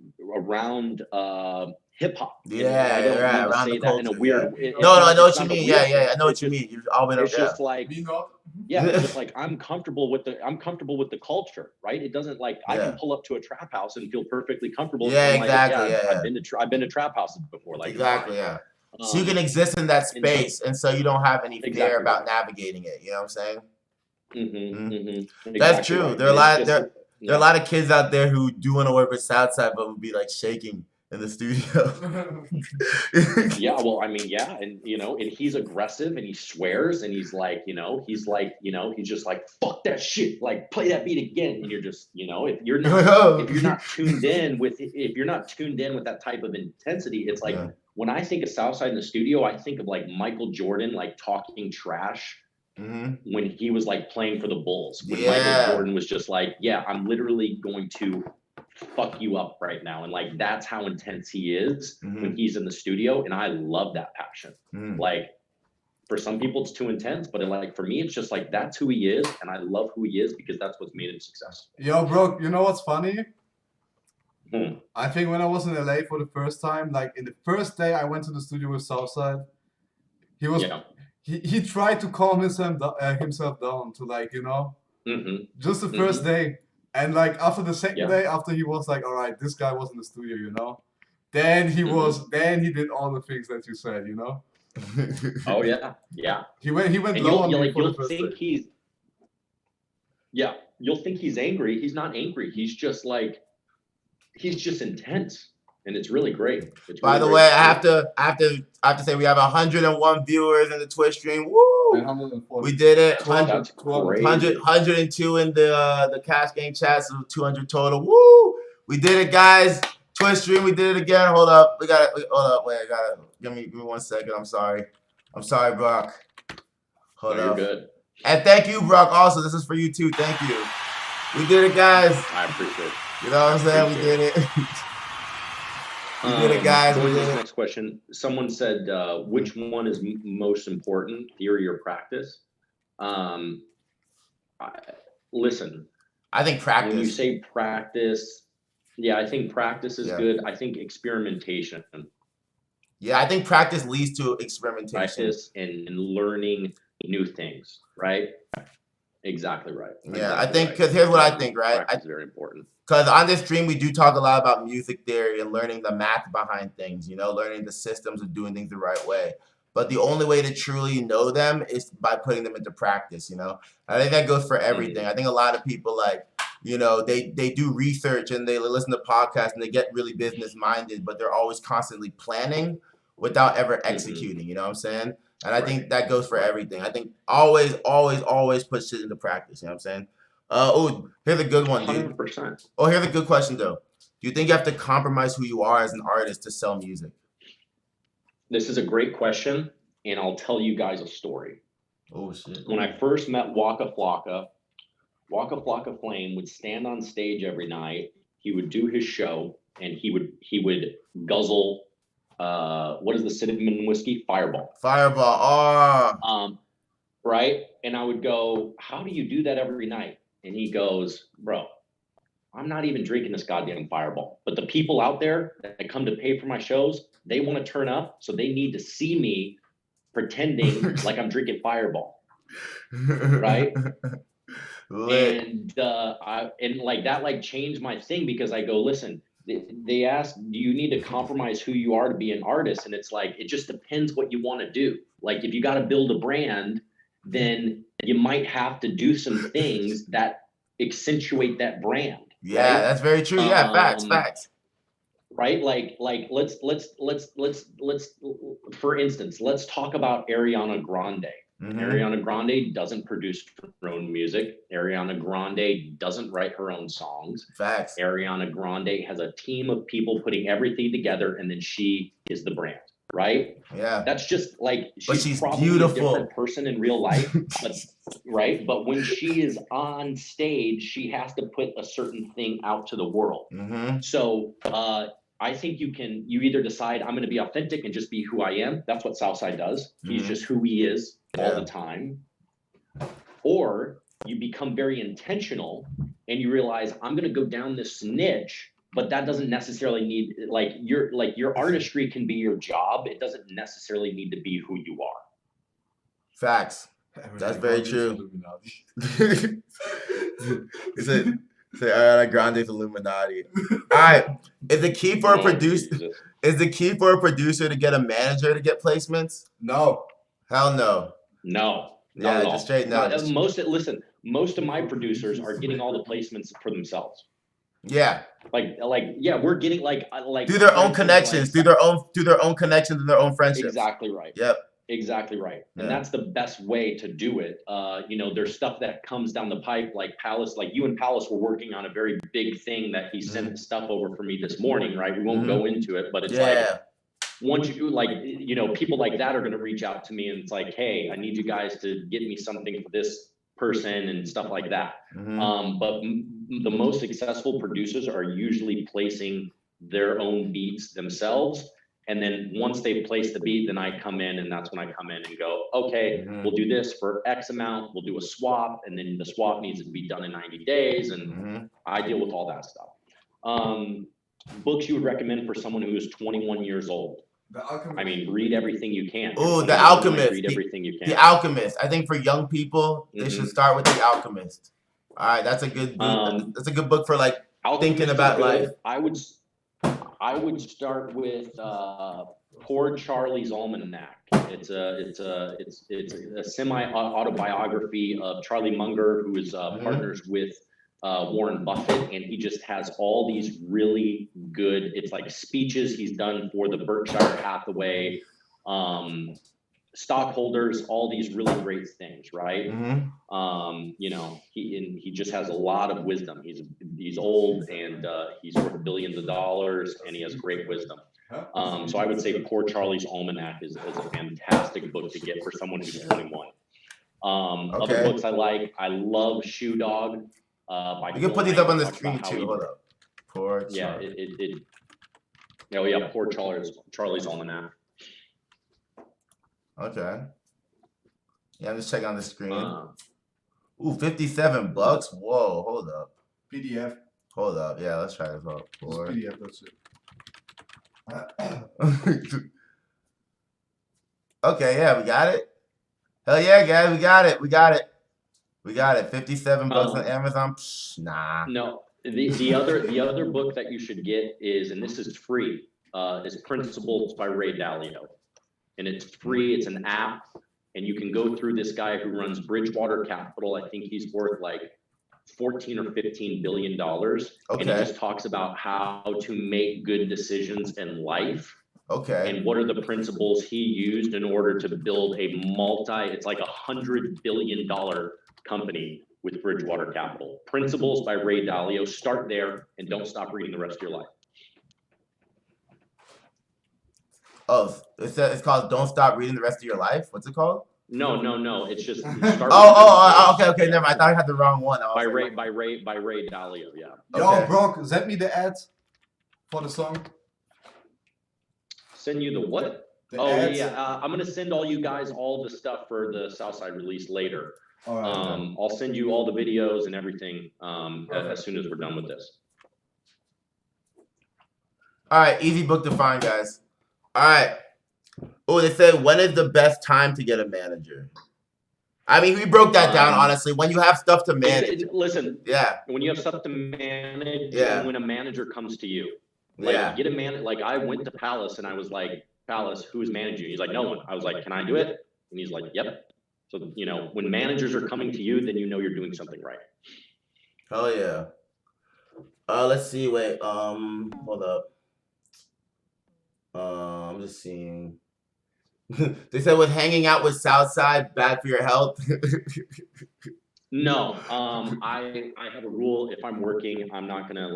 hip hop. Yeah, I don't right. mean to Around say the that in a culture. weird. Yeah. No, I know it's what you not a mean. weird Yeah, thing. I know what It's you just- mean. You've all been. It's Yeah. just like, Me not. yeah, it's just like I'm comfortable with the culture, right? It doesn't like I can pull up to a trap house and feel perfectly comfortable. Yeah, and, like, exactly. I've been to trap houses before, like exactly. Yeah. So you can exist in that space, and so you don't have any fear about navigating it. You know what I'm saying? That's true. Right. There are a lot of kids out there who do want to work with Southside, but would be like shaking in the studio. Yeah, well, I mean, yeah, and and he's aggressive and he swears and he's like, he's just like, fuck that shit, like play that beat again, and you're just, if you're not tuned in with that type of intensity, it's like when I think of Southside in the studio, I think of like Michael Jordan like talking trash. When he was like playing for the Bulls, when Michael Jordan was just like, yeah, I'm literally going to fuck you up right now, and like that's how intense he is when he's in the studio, and I love that passion. Like for some people it's too intense, but like for me it's just like that's who he is, and I love who he is because that's what's made him successful. Yo, bro, you know what's funny? I think when I was in LA for the first time, like in the first day I went to the studio with Southside, he was he tried to calm himself down to like, just the first day. And like after the second day, after he was like, all right, this guy was in the studio, then he he did all the things that you said, Oh yeah. He went and low on me like, for you'll the first think day. you'll think he's angry. He's not angry. He's just like, he's just intense, and it's really great. By the way, I have to say we have 101 viewers in the Twitch stream. Woo! We did it. That's crazy. 102 in the Cash Game chat, so 200 total. Woo! We did it, guys. Twitch stream, we did it again. Hold up. Hold up. Wait, give me 1 second. I'm sorry, Brock. Hold up. You're good. And thank you, Brock. Also, this is for you too. Thank you. We did it, guys. I appreciate it. You know what I'm saying? We did it. We did it, guys. Going to this next question. Someone said, which one is most important, theory or practice? Listen. I think practice. When you say practice, I think practice is good. I think experimentation. Yeah, I think practice leads to experimentation. Practice and learning new things, right? Exactly right. Yeah, I think, because here's what I think, right? Practice is very important. Because on this stream, we do talk a lot about music theory and learning the math behind things, learning the systems of doing things the right way. But the only way to truly know them is by putting them into practice, I think that goes for everything. I think a lot of people, like, they do research and they listen to podcasts and they get really business-minded, but they're always constantly planning without ever executing, you know what I'm saying? And I think that goes for everything. I think always put shit into practice, you know what I'm saying? Oh, here's a good one, dude. 100%. Oh, here's a good question, though. Do you think you have to compromise who you are as an artist to sell music? This is a great question, and I'll tell you guys a story. Oh, shit. When I first met Waka Flocka Flame would stand on stage every night. He would do his show, and he would guzzle, what is the cinnamon whiskey? Fireball. Right? And I would go, how do you do that every night? And he goes, bro, I'm not even drinking this goddamn Fireball. But the people out there that come to pay for my shows, they want to turn up, so they need to see me pretending like I'm drinking Fireball. Right? And like that like changed my thing, because I go, listen, they ask, do you need to compromise who you are to be an artist? And it's like, it just depends what you want to do. Like if you got to build a brand, then you might have to do some things that accentuate that brand. Yeah, right? That's very true. Yeah, facts. Right? Like let's for instance, let's talk about Ariana Grande. Ariana Grande doesn't produce her own music. Ariana Grande doesn't write her own songs. Facts. Ariana Grande has a team of people putting everything together, and then she is the brand. Right? Yeah. That's just like, she's probably beautiful. A different person in real life, but right? But when she is on stage, she has to put a certain thing out to the world. So I think you either decide I'm going to be authentic and just be who I am. That's what Southside does. He's just who he is all the time. Or you become very intentional and you realize I'm going to go down this niche, but that doesn't necessarily need like your artistry can be your job. It doesn't necessarily need to be who you are. Facts. That's very true. Say Ariana Grande's Illuminati. All right. Is the key for a producer? Is the key for a producer to get a manager to get placements? No. Hell no. No. Yeah, just straight no. Most of my producers are getting all the placements for themselves. Yeah. We're getting like through their own connections, through their own connections and their own friendships. Exactly right. Yep. Exactly right. And that's the best way to do it. There's stuff that comes down the pipe, like Pvlace, like you and Pvlace were working on a very big thing that he sent stuff over for me this morning, right? We won't go into it, but it's like, once you people like that are going to reach out to me and it's like, hey, I need you guys to get me something for this person and stuff like that. But the most successful producers are usually placing their own beats themselves. And then once they place the beat, then I come in and that's when I come in and go, okay, we'll do this for X amount. We'll do a swap. And then the swap needs to be done in 90 days. And I deal with all that stuff. Books you would recommend for someone who is 21 years old. The Alchemist. I mean, read everything you can. Oh, The Alchemist. Read everything you can. The Alchemist. I think for young people, they should start with The Alchemist. All right, that's a good book. That's a good book for like thinking about life. I would start with Poor Charlie's Almanac. It's a semi-autobiography of Charlie Munger, who is partners with Warren Buffett, and he just has all these really good, it's like speeches he's done for the Berkshire Hathaway stockholders, all these really great things, right? He just has a lot of wisdom. He's old and he's worth billions of dollars and he has great wisdom. So I would say Poor Charlie's Almanac is a fantastic book to get for someone who's 21. Other books I love Shoe Dog. You can put these up on the screen too. Hold up. Poor Charlie. Poor Charlie's Almanac. Okay. Yeah, I'm just checking on the screen. Ooh, $57. Whoa, hold up. PDF. Hold up. Yeah, let's try this out. PDF, that's it. Okay, yeah, we got it. Hell yeah, guys, we got it. We got it. $57 on Amazon. Psh, nah. No. The other book that you should get is, and this is free, is Principles by Ray Dalio. And it's free. It's an app, and you can go through this guy who runs Bridgewater Capital. I think he's worth like $14 or $15 billion. And he just talks about how to make good decisions in life. And what are the principles he used in order to build it's like $100 billion company with Bridgewater Capital. Principles by Ray Dalio. Start there and don't stop reading the rest of your life. Oh, it's called Don't Stop Reading the Rest of Your Life? What's it called? No. It's just okay. Never mind. I thought I had the wrong one. By Ray Dalio, yeah. Yo, bro, send me the ads for the song. Send you the what? Ads. Yeah. I'm gonna send all you guys all the stuff for the Southside release later. All right, I'll send you all the videos and everything as soon as we're done with this. All right, easy book to find, guys. All right. Oh, they said, when is the best time to get a manager? I mean, we broke that down, honestly. When you have stuff to manage. Listen. Yeah. When you have stuff to manage, and when a manager comes to you. Get a man. Like, I went to Pvlace and I was like, Pvlace, who's managing you? He's like, no one. I was like, can I do it? And he's like, yep. So, when managers are coming to you, then you know you're doing something right. Oh, yeah. Let's see. Wait. Hold up. I'm just seeing. They said, was hanging out with Southside bad for your health? No. I have a rule. If I'm working, I'm not gonna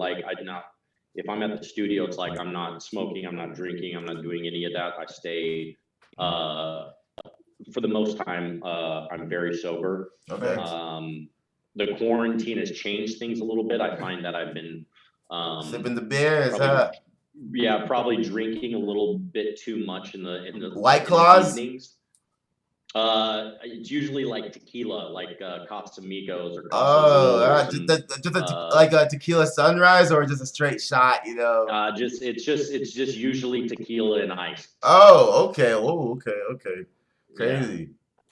if I'm at the studio, it's like I'm not smoking, I'm not drinking, I'm not doing any of that. I stay for the most time, I'm very sober. The quarantine has changed things a little bit. I find that I've been sipping the beers, huh? Yeah, probably drinking a little bit too much in the White Claws? evenings. It's usually like tequila, like Casamigos or Oh, Casamigos. like a tequila sunrise or just a straight shot, you know? It's just usually tequila and ice. Oh, okay. Oh, okay. Crazy. Yeah.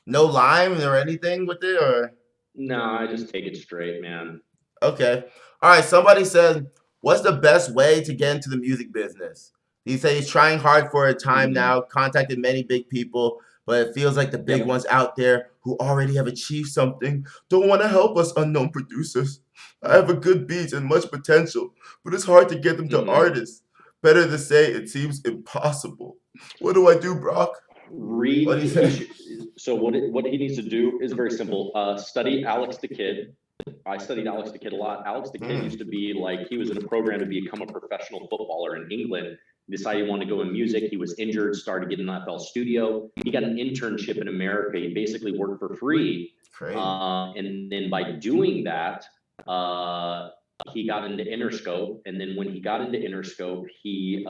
No lime or anything with it, or? No, I just take it straight, man. Okay. All right. Somebody said, what's the best way to get into the music business? He said he's trying hard for a time now, contacted many big people, but it feels like the big ones out there who already have achieved something don't want to help us unknown producers. I have a good beat and much potential, but it's hard to get them to artists. Better to say it seems impossible. What do I do, Brock? Read. What do you say? So what he needs to do is very simple. Study Alex the Kid. I studied Alex the Kid a lot. Alex the Kid used to be like, he was in a program to become a professional footballer in England. Decided he wanted to go in music. He was injured, started getting an NFL studio. He got an internship in America. He basically worked for free. And then by doing that, he got into Interscope. And then when he got into Interscope, he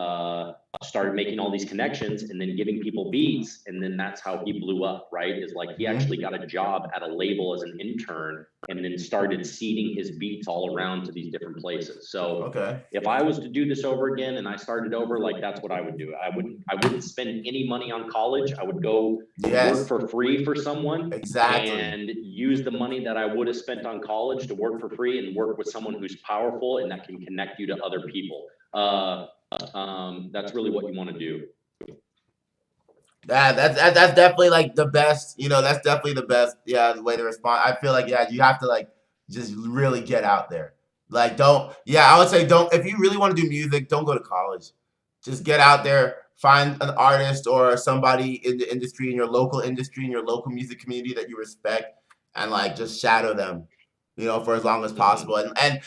started making all these connections and then giving people beats. And then that's how he blew up, right? Is like he actually got a job at a label as an intern and then started seeding his beats all around to these different places. So if I was to do this over again and I started over, like that's what I would do. I wouldn't spend any money on college. I would go work for free for someone and use the money that I would have spent on college to work for free and work with someone who's powerful and that can connect you to other people. That's really what you want to do. That's definitely like the best, you know, that's definitely the best, way to respond. I feel like, you have to like just really get out there. Like I would say if you really want to do music, don't go to college. Just get out there, find an artist or somebody in the industry, in your local music community that you respect, and like just shadow them, you know, for as long as possible. And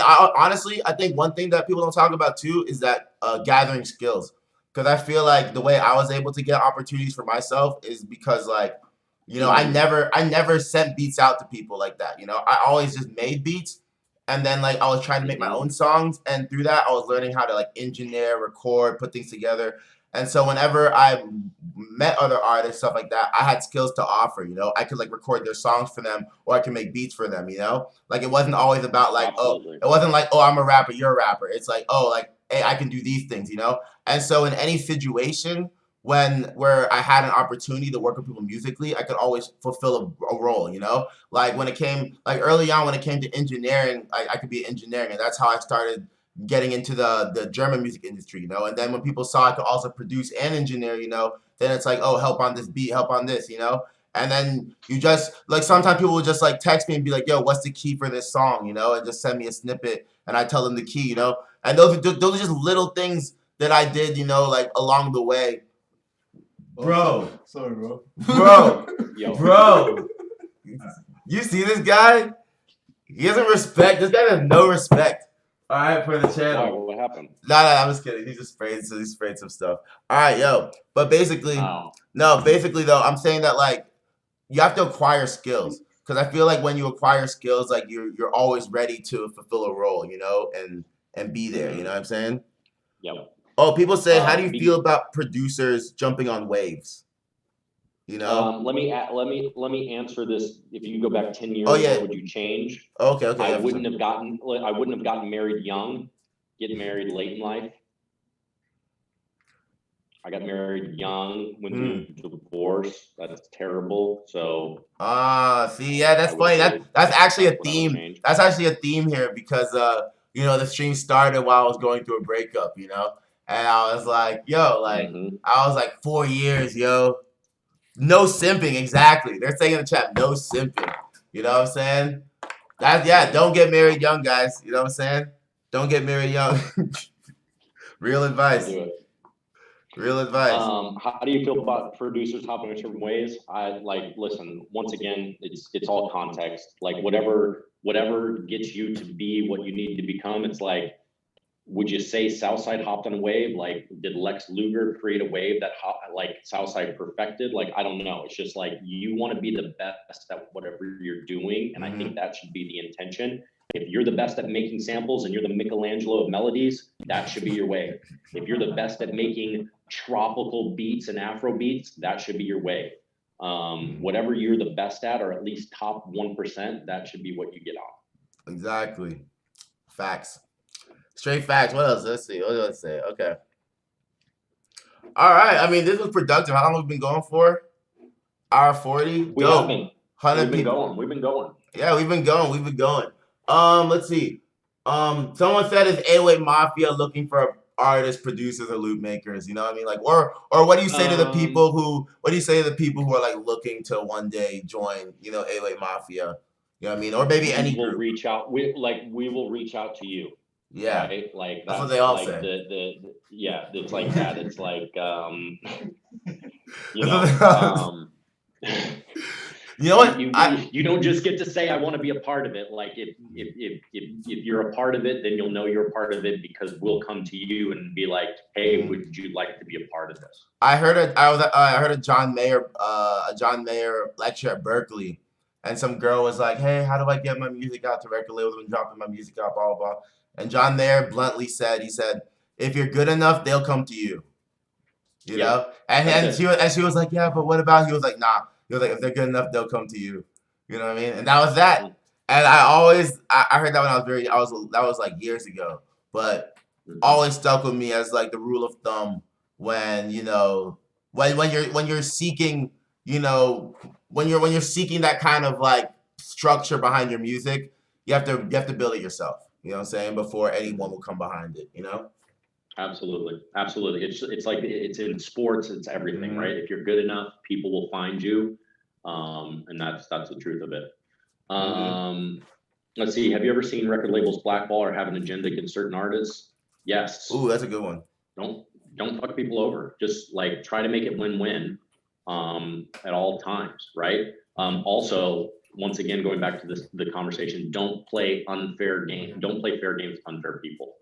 honestly, I think one thing that people don't talk about too is that gathering skills. Because I feel like the way I was able to get opportunities for myself is because, like, you know, I never sent beats out to people like that. You know, I always just made beats, and then like I was trying to make my own songs, and through that I was learning how to like engineer, record, put things together. And so whenever I met other artists, stuff like that, I had skills to offer. You know, I could like record their songs for them, or I could make beats for them. You know, like it wasn't always about like, it wasn't like, oh, I'm a rapper, you're a rapper. It's like, oh, like, hey, I can do these things. You know. And so in any situation where I had an opportunity to work with people musically, I could always fulfill a role, you know? Like when it came, like early on when it came to engineering, I could be engineering, and that's how I started getting into the German music industry, you know? And then when people saw I could also produce and engineer, you know, then it's like, oh, help on this beat, help on this, you know? And then you just, like sometimes people will just like text me and be like, yo, what's the key for this song, you know? And just send me a snippet and I tell them the key, you know? And those are just little things that I did, you know, like along the way. Bro. Sorry, bro. Bro. You see this guy? He doesn't respect. This guy has no respect. All right, for the channel. What happened? No, I'm just kidding. He sprayed some stuff. All right, yo. But basically, though, I'm saying that like you have to acquire skills, because I feel like when you acquire skills, like you're always ready to fulfill a role, you know, and be there. You know what I'm saying? Yep. Oh, people say, how do you feel about producers jumping on waves? You know. Let me answer this. If you go back 10 years, what would you change? Okay. I wouldn't have gotten married young. Get married late in life. I got married young, went through divorce. That's terrible. So. See, yeah, that's funny. That's actually a theme. That's actually a theme here because you know, the stream started while I was going through a breakup. You know. And I was like, yo, like, I was like 4 years, yo. No simping, exactly. They're saying in the chat, no simping. You know what I'm saying? Don't get married young, guys. You know what I'm saying? Don't get married young. Real advice. Real advice. How do you feel about producers hopping in certain ways? Listen, once again, it's all context. Like whatever gets you to be what you need to become, it's like, would you say Southside hopped on a wave? Like, did Lex Luger create a wave that Southside perfected? Like, I don't know. It's just like you want to be the best at whatever you're doing, and I think that should be the intention. If you're the best at making samples and you're the Michelangelo of melodies, that should be your way. If you're the best at making tropical beats and Afro beats, that should be your way. Whatever you're the best at, or at least top 1%, that should be what you get on. Exactly. Facts. Straight facts. What else? Let's see. What else say? Okay. All right. I mean, this was productive. How long have we been going for? Hour 40. We Dope. have been. 100 We've been people. going. We've been going. Yeah, we've been going. We've been going. Let's see. Someone said, is 808 Mafia looking for artists, producers, or loop makers? You know what I mean? Like, or what do you say to the people who? What do you say to the people who are like looking to one day join? 808 Mafia. You know what I mean? Or maybe any will group. reach out. We will reach out to you. Yeah, right? Like that's what they all like say. Yeah, it's like that. It's like you know what? You don't just get to say I want to be a part of it. Like if you're a part of it, then you'll know you're a part of it because we'll come to you and be like, hey, would you like to be a part of this? I heard a John Mayer lecture at Berkeley, and some girl was like, hey, how do I get my music out to record labels? I've been dropping my music out, blah blah blah. And John Mayer bluntly said, if you're good enough, they'll come to you. You know? And she was like, yeah, but what about? He was like, nah. He was like, if they're good enough, they'll come to you. You know what I mean? And that was that. And I heard that when that was like years ago, but always stuck with me as like the rule of thumb when you're seeking, when you're seeking that kind of like structure behind your music, you have to build it yourself. You know what I'm saying? Before anyone will come behind it, Absolutely. It's like it's in sports, it's everything, right? If you're good enough, people will find you. And that's the truth of it. Let's see. Have you ever seen record labels blackball or have an agenda against certain artists? Yes. Ooh, that's a good one. Don't fuck people over. Just like try to make it win-win at all times, right? Also, once again, going back to the conversation, don't play unfair game. Don't play fair games with unfair people.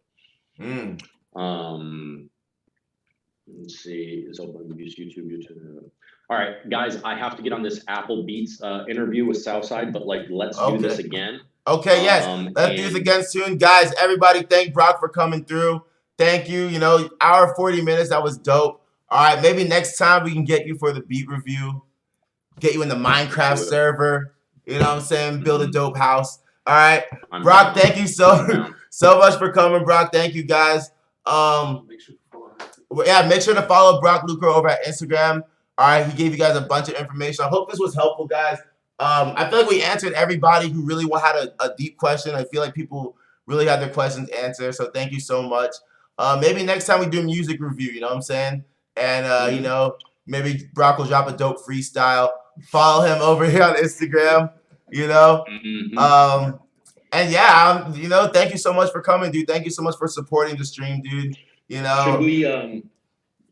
Let's see. Is open YouTube. All right, guys, I have to get on this Apple Beats interview with Southside, but like, let's do this again. Okay, yes. Let's do this again soon. Guys, everybody, thank Brock for coming through. Thank you. Hour 40 minutes. That was dope. All right, maybe next time we can get you for the beat review. Get you in the Minecraft server. You know what I'm saying? Build a dope house. All right. Brock, thank you so much for coming, Brock. Thank you, guys. Make sure to follow Brock LUKER over at Instagram. All right, he gave you guys a bunch of information. I hope this was helpful, guys. I feel like we answered everybody who really had a deep question. I feel like people really had their questions answered. So thank you so much. Maybe next time we do music review, you know what I'm saying? And maybe Brock will drop a dope freestyle. Follow him over here on Instagram, And yeah, thank you so much for coming, dude. Thank you so much for supporting the stream, dude.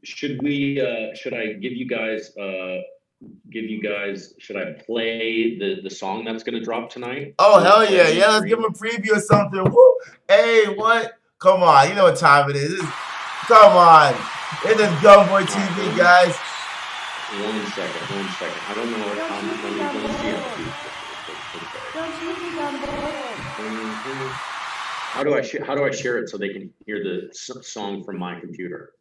Should I give you guys should I play the song that's gonna drop tonight? Oh hell yeah. Yeah, let's give him a preview or something. Woo! Hey, what? Come on, you know what time it is. Come on. It is GUNBOI TV, guys. One second. I don't know what time. How do I share it so they can hear the song from my computer?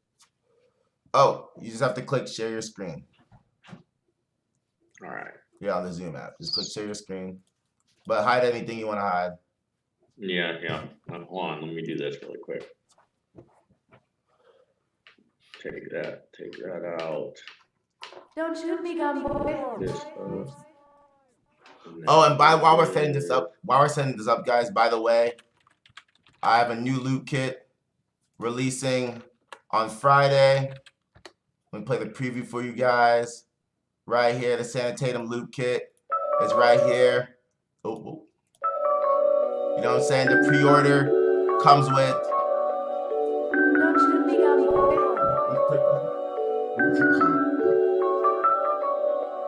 Oh, you just have to click share your screen. All right. Yeah, on the Zoom app. Just click share your screen. But hide anything you want to hide. Yeah. Hold on, let me do this really quick. Take that out. Don't shoot me, GUNBOI. This and while we're setting this up, guys, by the way, I have a new loop kit releasing on Friday. Let me play the preview for you guys. Right here, the Sanitatum loop kit is right here. Oh. You know what I'm saying? The pre-order comes with. Don't shoot me, GUNBOI.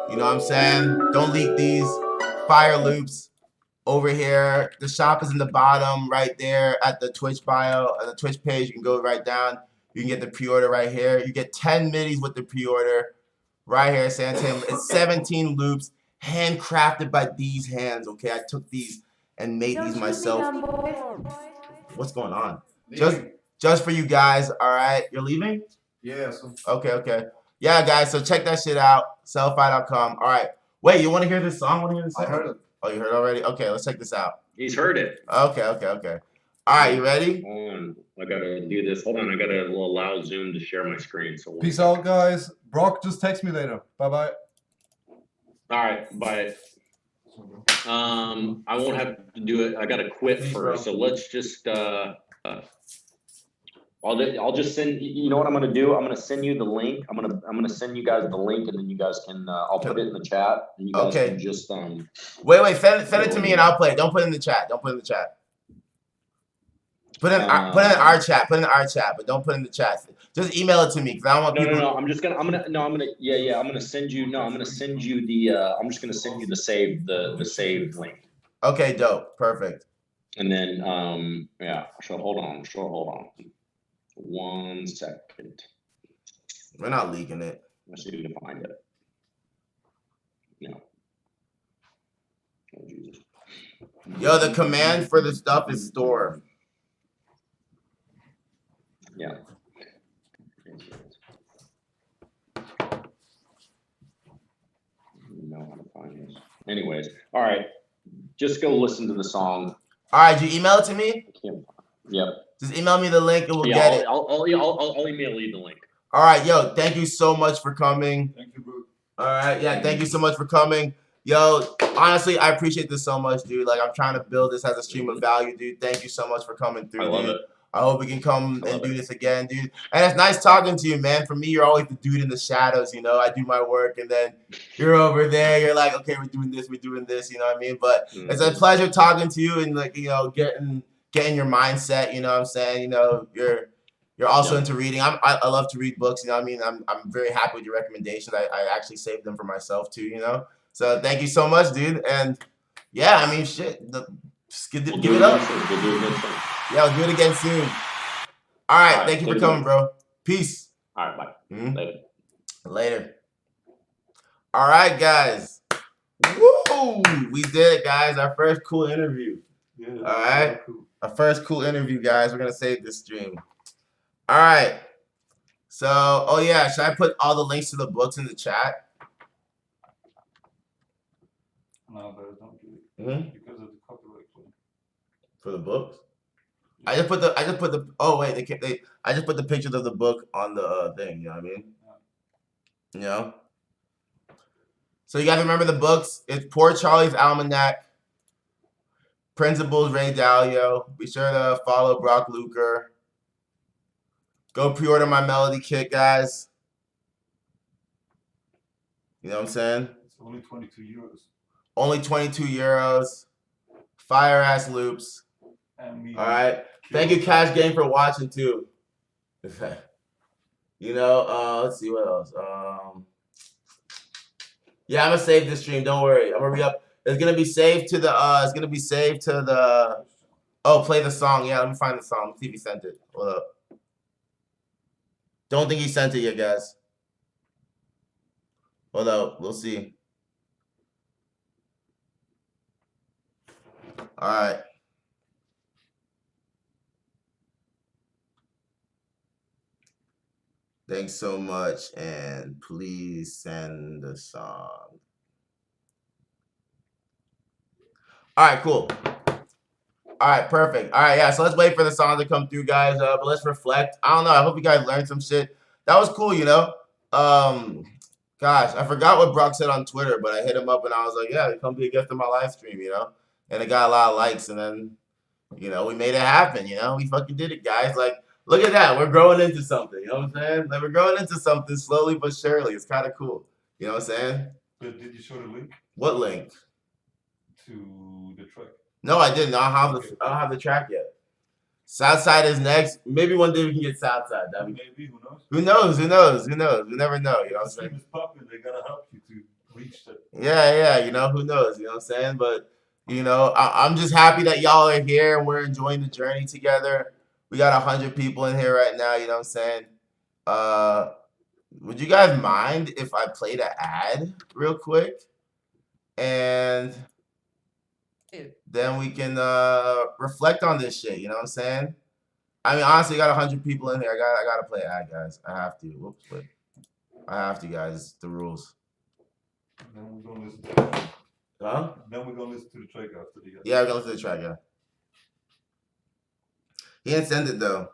You know what I'm saying? Don't leak these fire loops over here. The shop is in the bottom right there at the Twitch bio, at the Twitch page. You can go right down. You can get the pre-order right here. You get 10 midis with the pre-order right here. Sanitatum. It's 17 loops, handcrafted by these hands. Okay, I took these and made Don't these shoot me, myself. GUNBOI. What's going on? Leaving. Just for you guys. All right, you're leaving? Yeah, so Okay. Yeah, guys. So check that shit out. Sellfy.com. All right. Wait, you want to hear this song? Want to hear this song? I heard it. Oh, you heard it already? Okay, let's check this out. He's heard it. Okay. All right, you ready? Hold on. I gotta do this. Hold on. I gotta allow Zoom to share my screen. So Peace out, guys. Brock, just text me later. Bye-bye. All right. Bye. I won't have to do it. I gotta quit first. So let's just I'll just send. You know what I'm gonna do? I'm gonna send you the link. I'm gonna send you guys the link, and then you guys can. I'll put it in the chat, and you guys can just Wait. Send it to me, and I'll play it. Don't put it in the chat. Put it in our chat. Put it in our chat, but don't put it in the chat. Just email it to me because I don't want people. No. I'm gonna send you. No, I'm gonna send you the. I'm just gonna send you the saved link. Okay, dope, perfect. And then yeah. So hold on. 1 second. We're not leaking it. Let's see if we can find it. No. Oh, Jesus. Yo, the command for the stuff is store. Yeah. Know how to find this. Anyways, all right. Just go listen to the song. All right, you email it to me? Yep. Just email me the link and we'll get it. I'll email you the link. All right, yo, thank you so much for coming. Thank you, bro. All right, yeah, thank you so much for coming. Yo, honestly, I appreciate this so much, dude. Like, I'm trying to build this as a stream of value, dude. Thank you so much for coming through, I love dude. it. I hope we can come and do this again, dude. And it's nice talking to you, man. For me, you're always the dude in the shadows, you know. I do my work, and then you're over there. You're like, okay, we're doing this, you know what I mean? But it's a pleasure talking to you and, like, you know, getting your mindset, you know what I'm saying? You know, you're also into reading. I love to read books, you know what I mean? I'm very happy with your recommendations. I actually saved them for myself, too, you know? So thank you so much, dude. And, yeah, I mean, shit. Just give it up. We'll do it again soon. Yeah, I'll do it again soon. All right, thank you for coming, bro. Peace. All right, bye. Later. All right, guys. Woo! We did it, guys. Our first cool interview. Yeah, all right. Cool. Our first cool interview, guys. We're going to save this stream. All right. So, oh, yeah. Should I put all the links to the books in the chat? No, but don't do it. Because of the copyright claim. For the books? I just put the oh wait, I just put the pictures of the book on the thing, you know what I mean? You know? So you guys remember the books? It's Poor Charlie's Almanac, Principles Ray Dalio. Be sure to follow Brock LUKER. Go pre-order my melody kit, guys. You know what I'm saying? It's only 22 euros. Only 22 euros. Fire ass loops. All right. Thank you, Cash Game, for watching too. You know, let's see what else. Yeah, I'm gonna save this stream. Don't worry. I'm gonna re-up. It's gonna be saved to the. It's gonna be saved to the. Oh, play the song. Yeah, let me find the song. Let's see if he sent it. Hold up. Don't think he sent it yet, guys. Hold up. We'll see. All right. Thanks so much, and please send the song. All right, cool. All right, perfect. All right, yeah, so let's wait for the song to come through, guys. But let's reflect. I don't know. I hope you guys learned some shit. That was cool, you know. Gosh, I forgot what Brock said on Twitter, but I hit him up and I was like, yeah, come be a guest on my live stream, you know. And it got a lot of likes, and then, you know, we made it happen, you know. We fucking did it, guys. Like, look at that. We're growing into something. You know what I'm saying? Like, we're growing into something slowly but surely. It's kind of cool. You know what I'm saying? But did you show the link? What link? To the track. No, I didn't. I don't have the track yet. Southside is next. Maybe one day we can get Southside. Maybe, who knows? Who knows? We never know. You know what I'm saying? Is popping. They gotta help you to reach that. Yeah. You know, who knows? You know what I'm saying? But, you know, I'm just happy that y'all are here and we're enjoying the journey together. We got 100 people in here right now, you know what I'm saying? Would you guys mind if I played an ad real quick? And then we can reflect on this shit. You know what I'm saying? I mean, honestly, got 100 people in here. I gotta play ad, guys. I have to. Whoops, wait. I have to, guys. It's the rules. Then we're gonna listen to the track. Huh? Then we're gonna listen to the track after the. Yeah, we're gonna listen to the track. Yeah. He didn't send it though.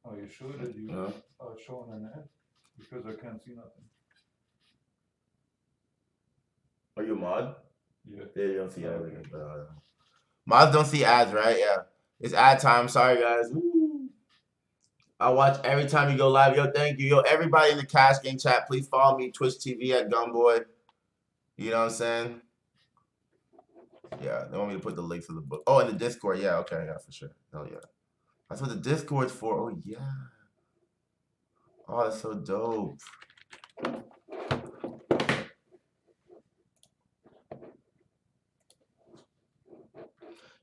Are you sure that you are showing an ad? Because I can't see nothing. Are you a mod? Yeah. Yeah, you don't see ads. Mods don't see ads, right? Yeah. It's ad time. Sorry, guys. Woo. I watch every time you go live. Yo, thank you. Yo, everybody in the Cash Gang chat, please follow me, Twitch TV at GUNBOI. You know what I'm saying? Yeah, they want me to put the link for the book. Oh, in the Discord. Yeah, okay. Yeah, for sure. Hell yeah. That's what the Discord's for. Oh, yeah. Oh, that's so dope.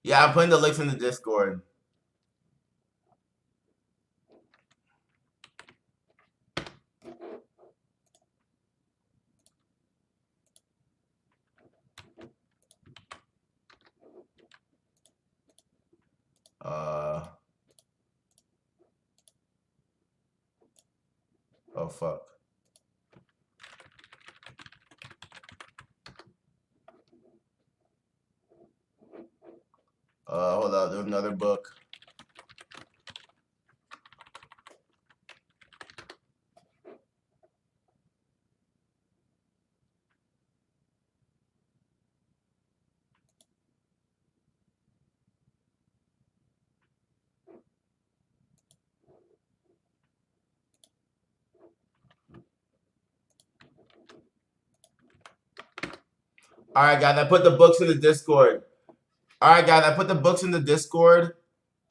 Yeah, I'm putting the links in the Discord. Oh, fuck. Hold up. There's another book. All right, guys. I put the books in the Discord. All right, guys. I put the books in the Discord.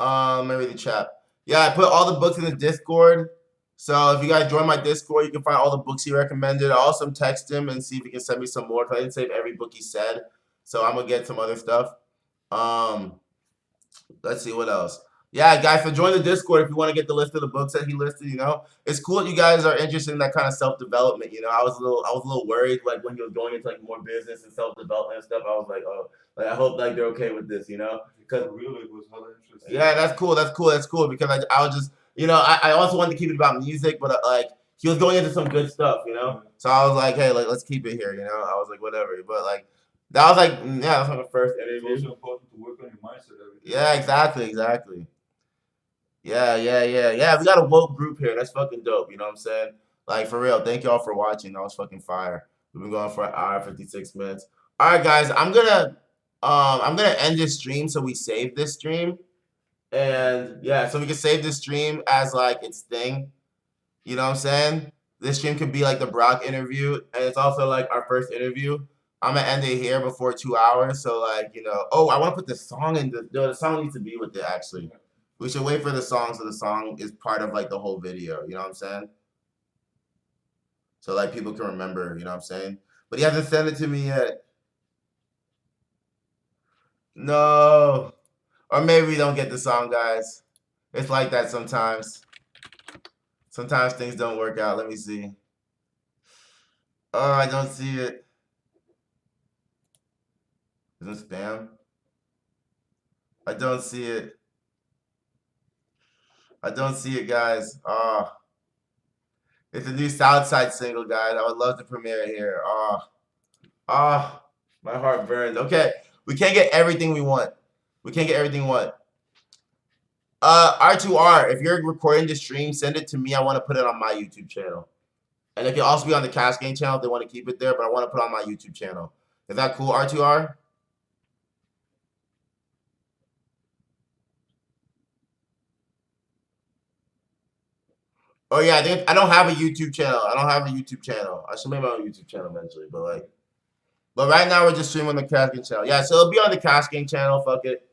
Maybe the chat. Yeah, I put all the books in the Discord. So if you guys join my Discord, you can find all the books he recommended. I also text him and see if he can send me some more because I didn't save every book he said. So I'm gonna get some other stuff. Let's see what else. Yeah, guys, so join the Discord if you want to get the list of the books that he listed. You know, it's cool that you guys are interested in that kind of self-development. You know, I was a little worried like when he was going into like more business and self-development and stuff. I was like, oh, like I hope like they're okay with this. You know, because really was hella interesting. yeah, that's cool. That's cool because I was just I also wanted to keep it about music, but like he was going into some good stuff. You know, so I was like, hey, like let's keep it here. You know, I was like whatever, but like. That was like, yeah, that was my first interview. It's also important to work on your mindset every day. Yeah, exactly. Yeah. We got a woke group here. That's fucking dope. You know what I'm saying? Like, for real. Thank y'all for watching. That was fucking fire. We've been going for an hour, 56 minutes. All right, guys. I'm gonna end this stream so we save this stream. And, yeah, so we can save this stream as, like, its thing. You know what I'm saying? This stream could be, like, the Brock interview. And it's also, like, our first interview. I'm gonna end it here before 2 hours. So, like, you know. Oh, I want to put the song in. The song needs to be with it, actually. We should wait for the song so the song is part of like the whole video. You know what I'm saying? So like people can remember. You know what I'm saying? But he hasn't sent it to me yet. No. Or maybe we don't get the song, guys. It's like that sometimes. Sometimes things don't work out. Let me see. Oh, I don't see it. Is it spam? I don't see it. I don't see it, guys. Oh. It's a new Southside single, guys. I would love to premiere it here. My heart burns. Okay, we can't get everything we want. R2R, if you're recording the stream, send it to me. I want to put it on my YouTube channel. And it can also be on the Cash Game channel if they want to keep it there, but I want to put it on my YouTube channel. Is that cool, R2R? Oh yeah, I don't have a YouTube channel. I should make my own YouTube channel eventually, but right now we're just streaming on the Cash Game channel. Yeah, so it'll be on the Cash Game channel. Fuck it.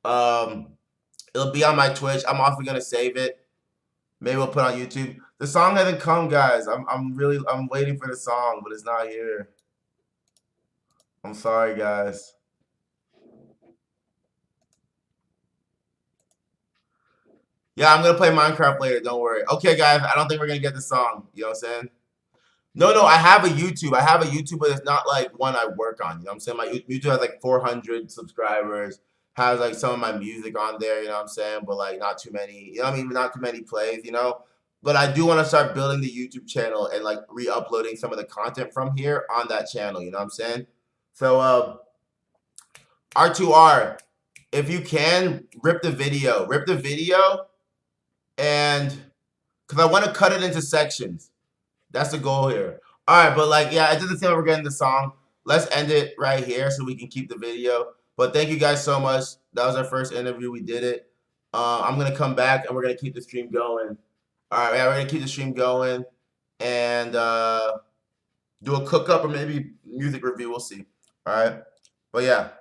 It'll be on my Twitch. I'm also gonna save it. Maybe we'll put it on YouTube. The song hasn't come, guys. I'm waiting for the song, but it's not here. I'm sorry, guys. Yeah, I'm gonna play Minecraft later. Don't worry. Okay, guys. I don't think we're gonna get the song. You know what I'm saying? No. I have a YouTube. But it's not like one I work on. You know what I'm saying? My YouTube has like 400 subscribers. Has like some of my music on there. You know what I'm saying? But like not too many. You know what I mean? Not too many plays. You know. But I do want to start building the YouTube channel and like re-uploading some of the content from here on that channel. You know what I'm saying? So R2R, if you can, rip the video, and because I want to cut it into sections. That's the goal here. All right, but like, yeah, it doesn't seem like we're getting the song. Let's end it right here so we can keep the video. But thank you guys so much. That was our first interview. We did it. I'm going to come back and we're going to keep the stream going. All right, yeah, we're going to keep the stream going and do a cook-up or maybe music review. We'll see. All right. But yeah.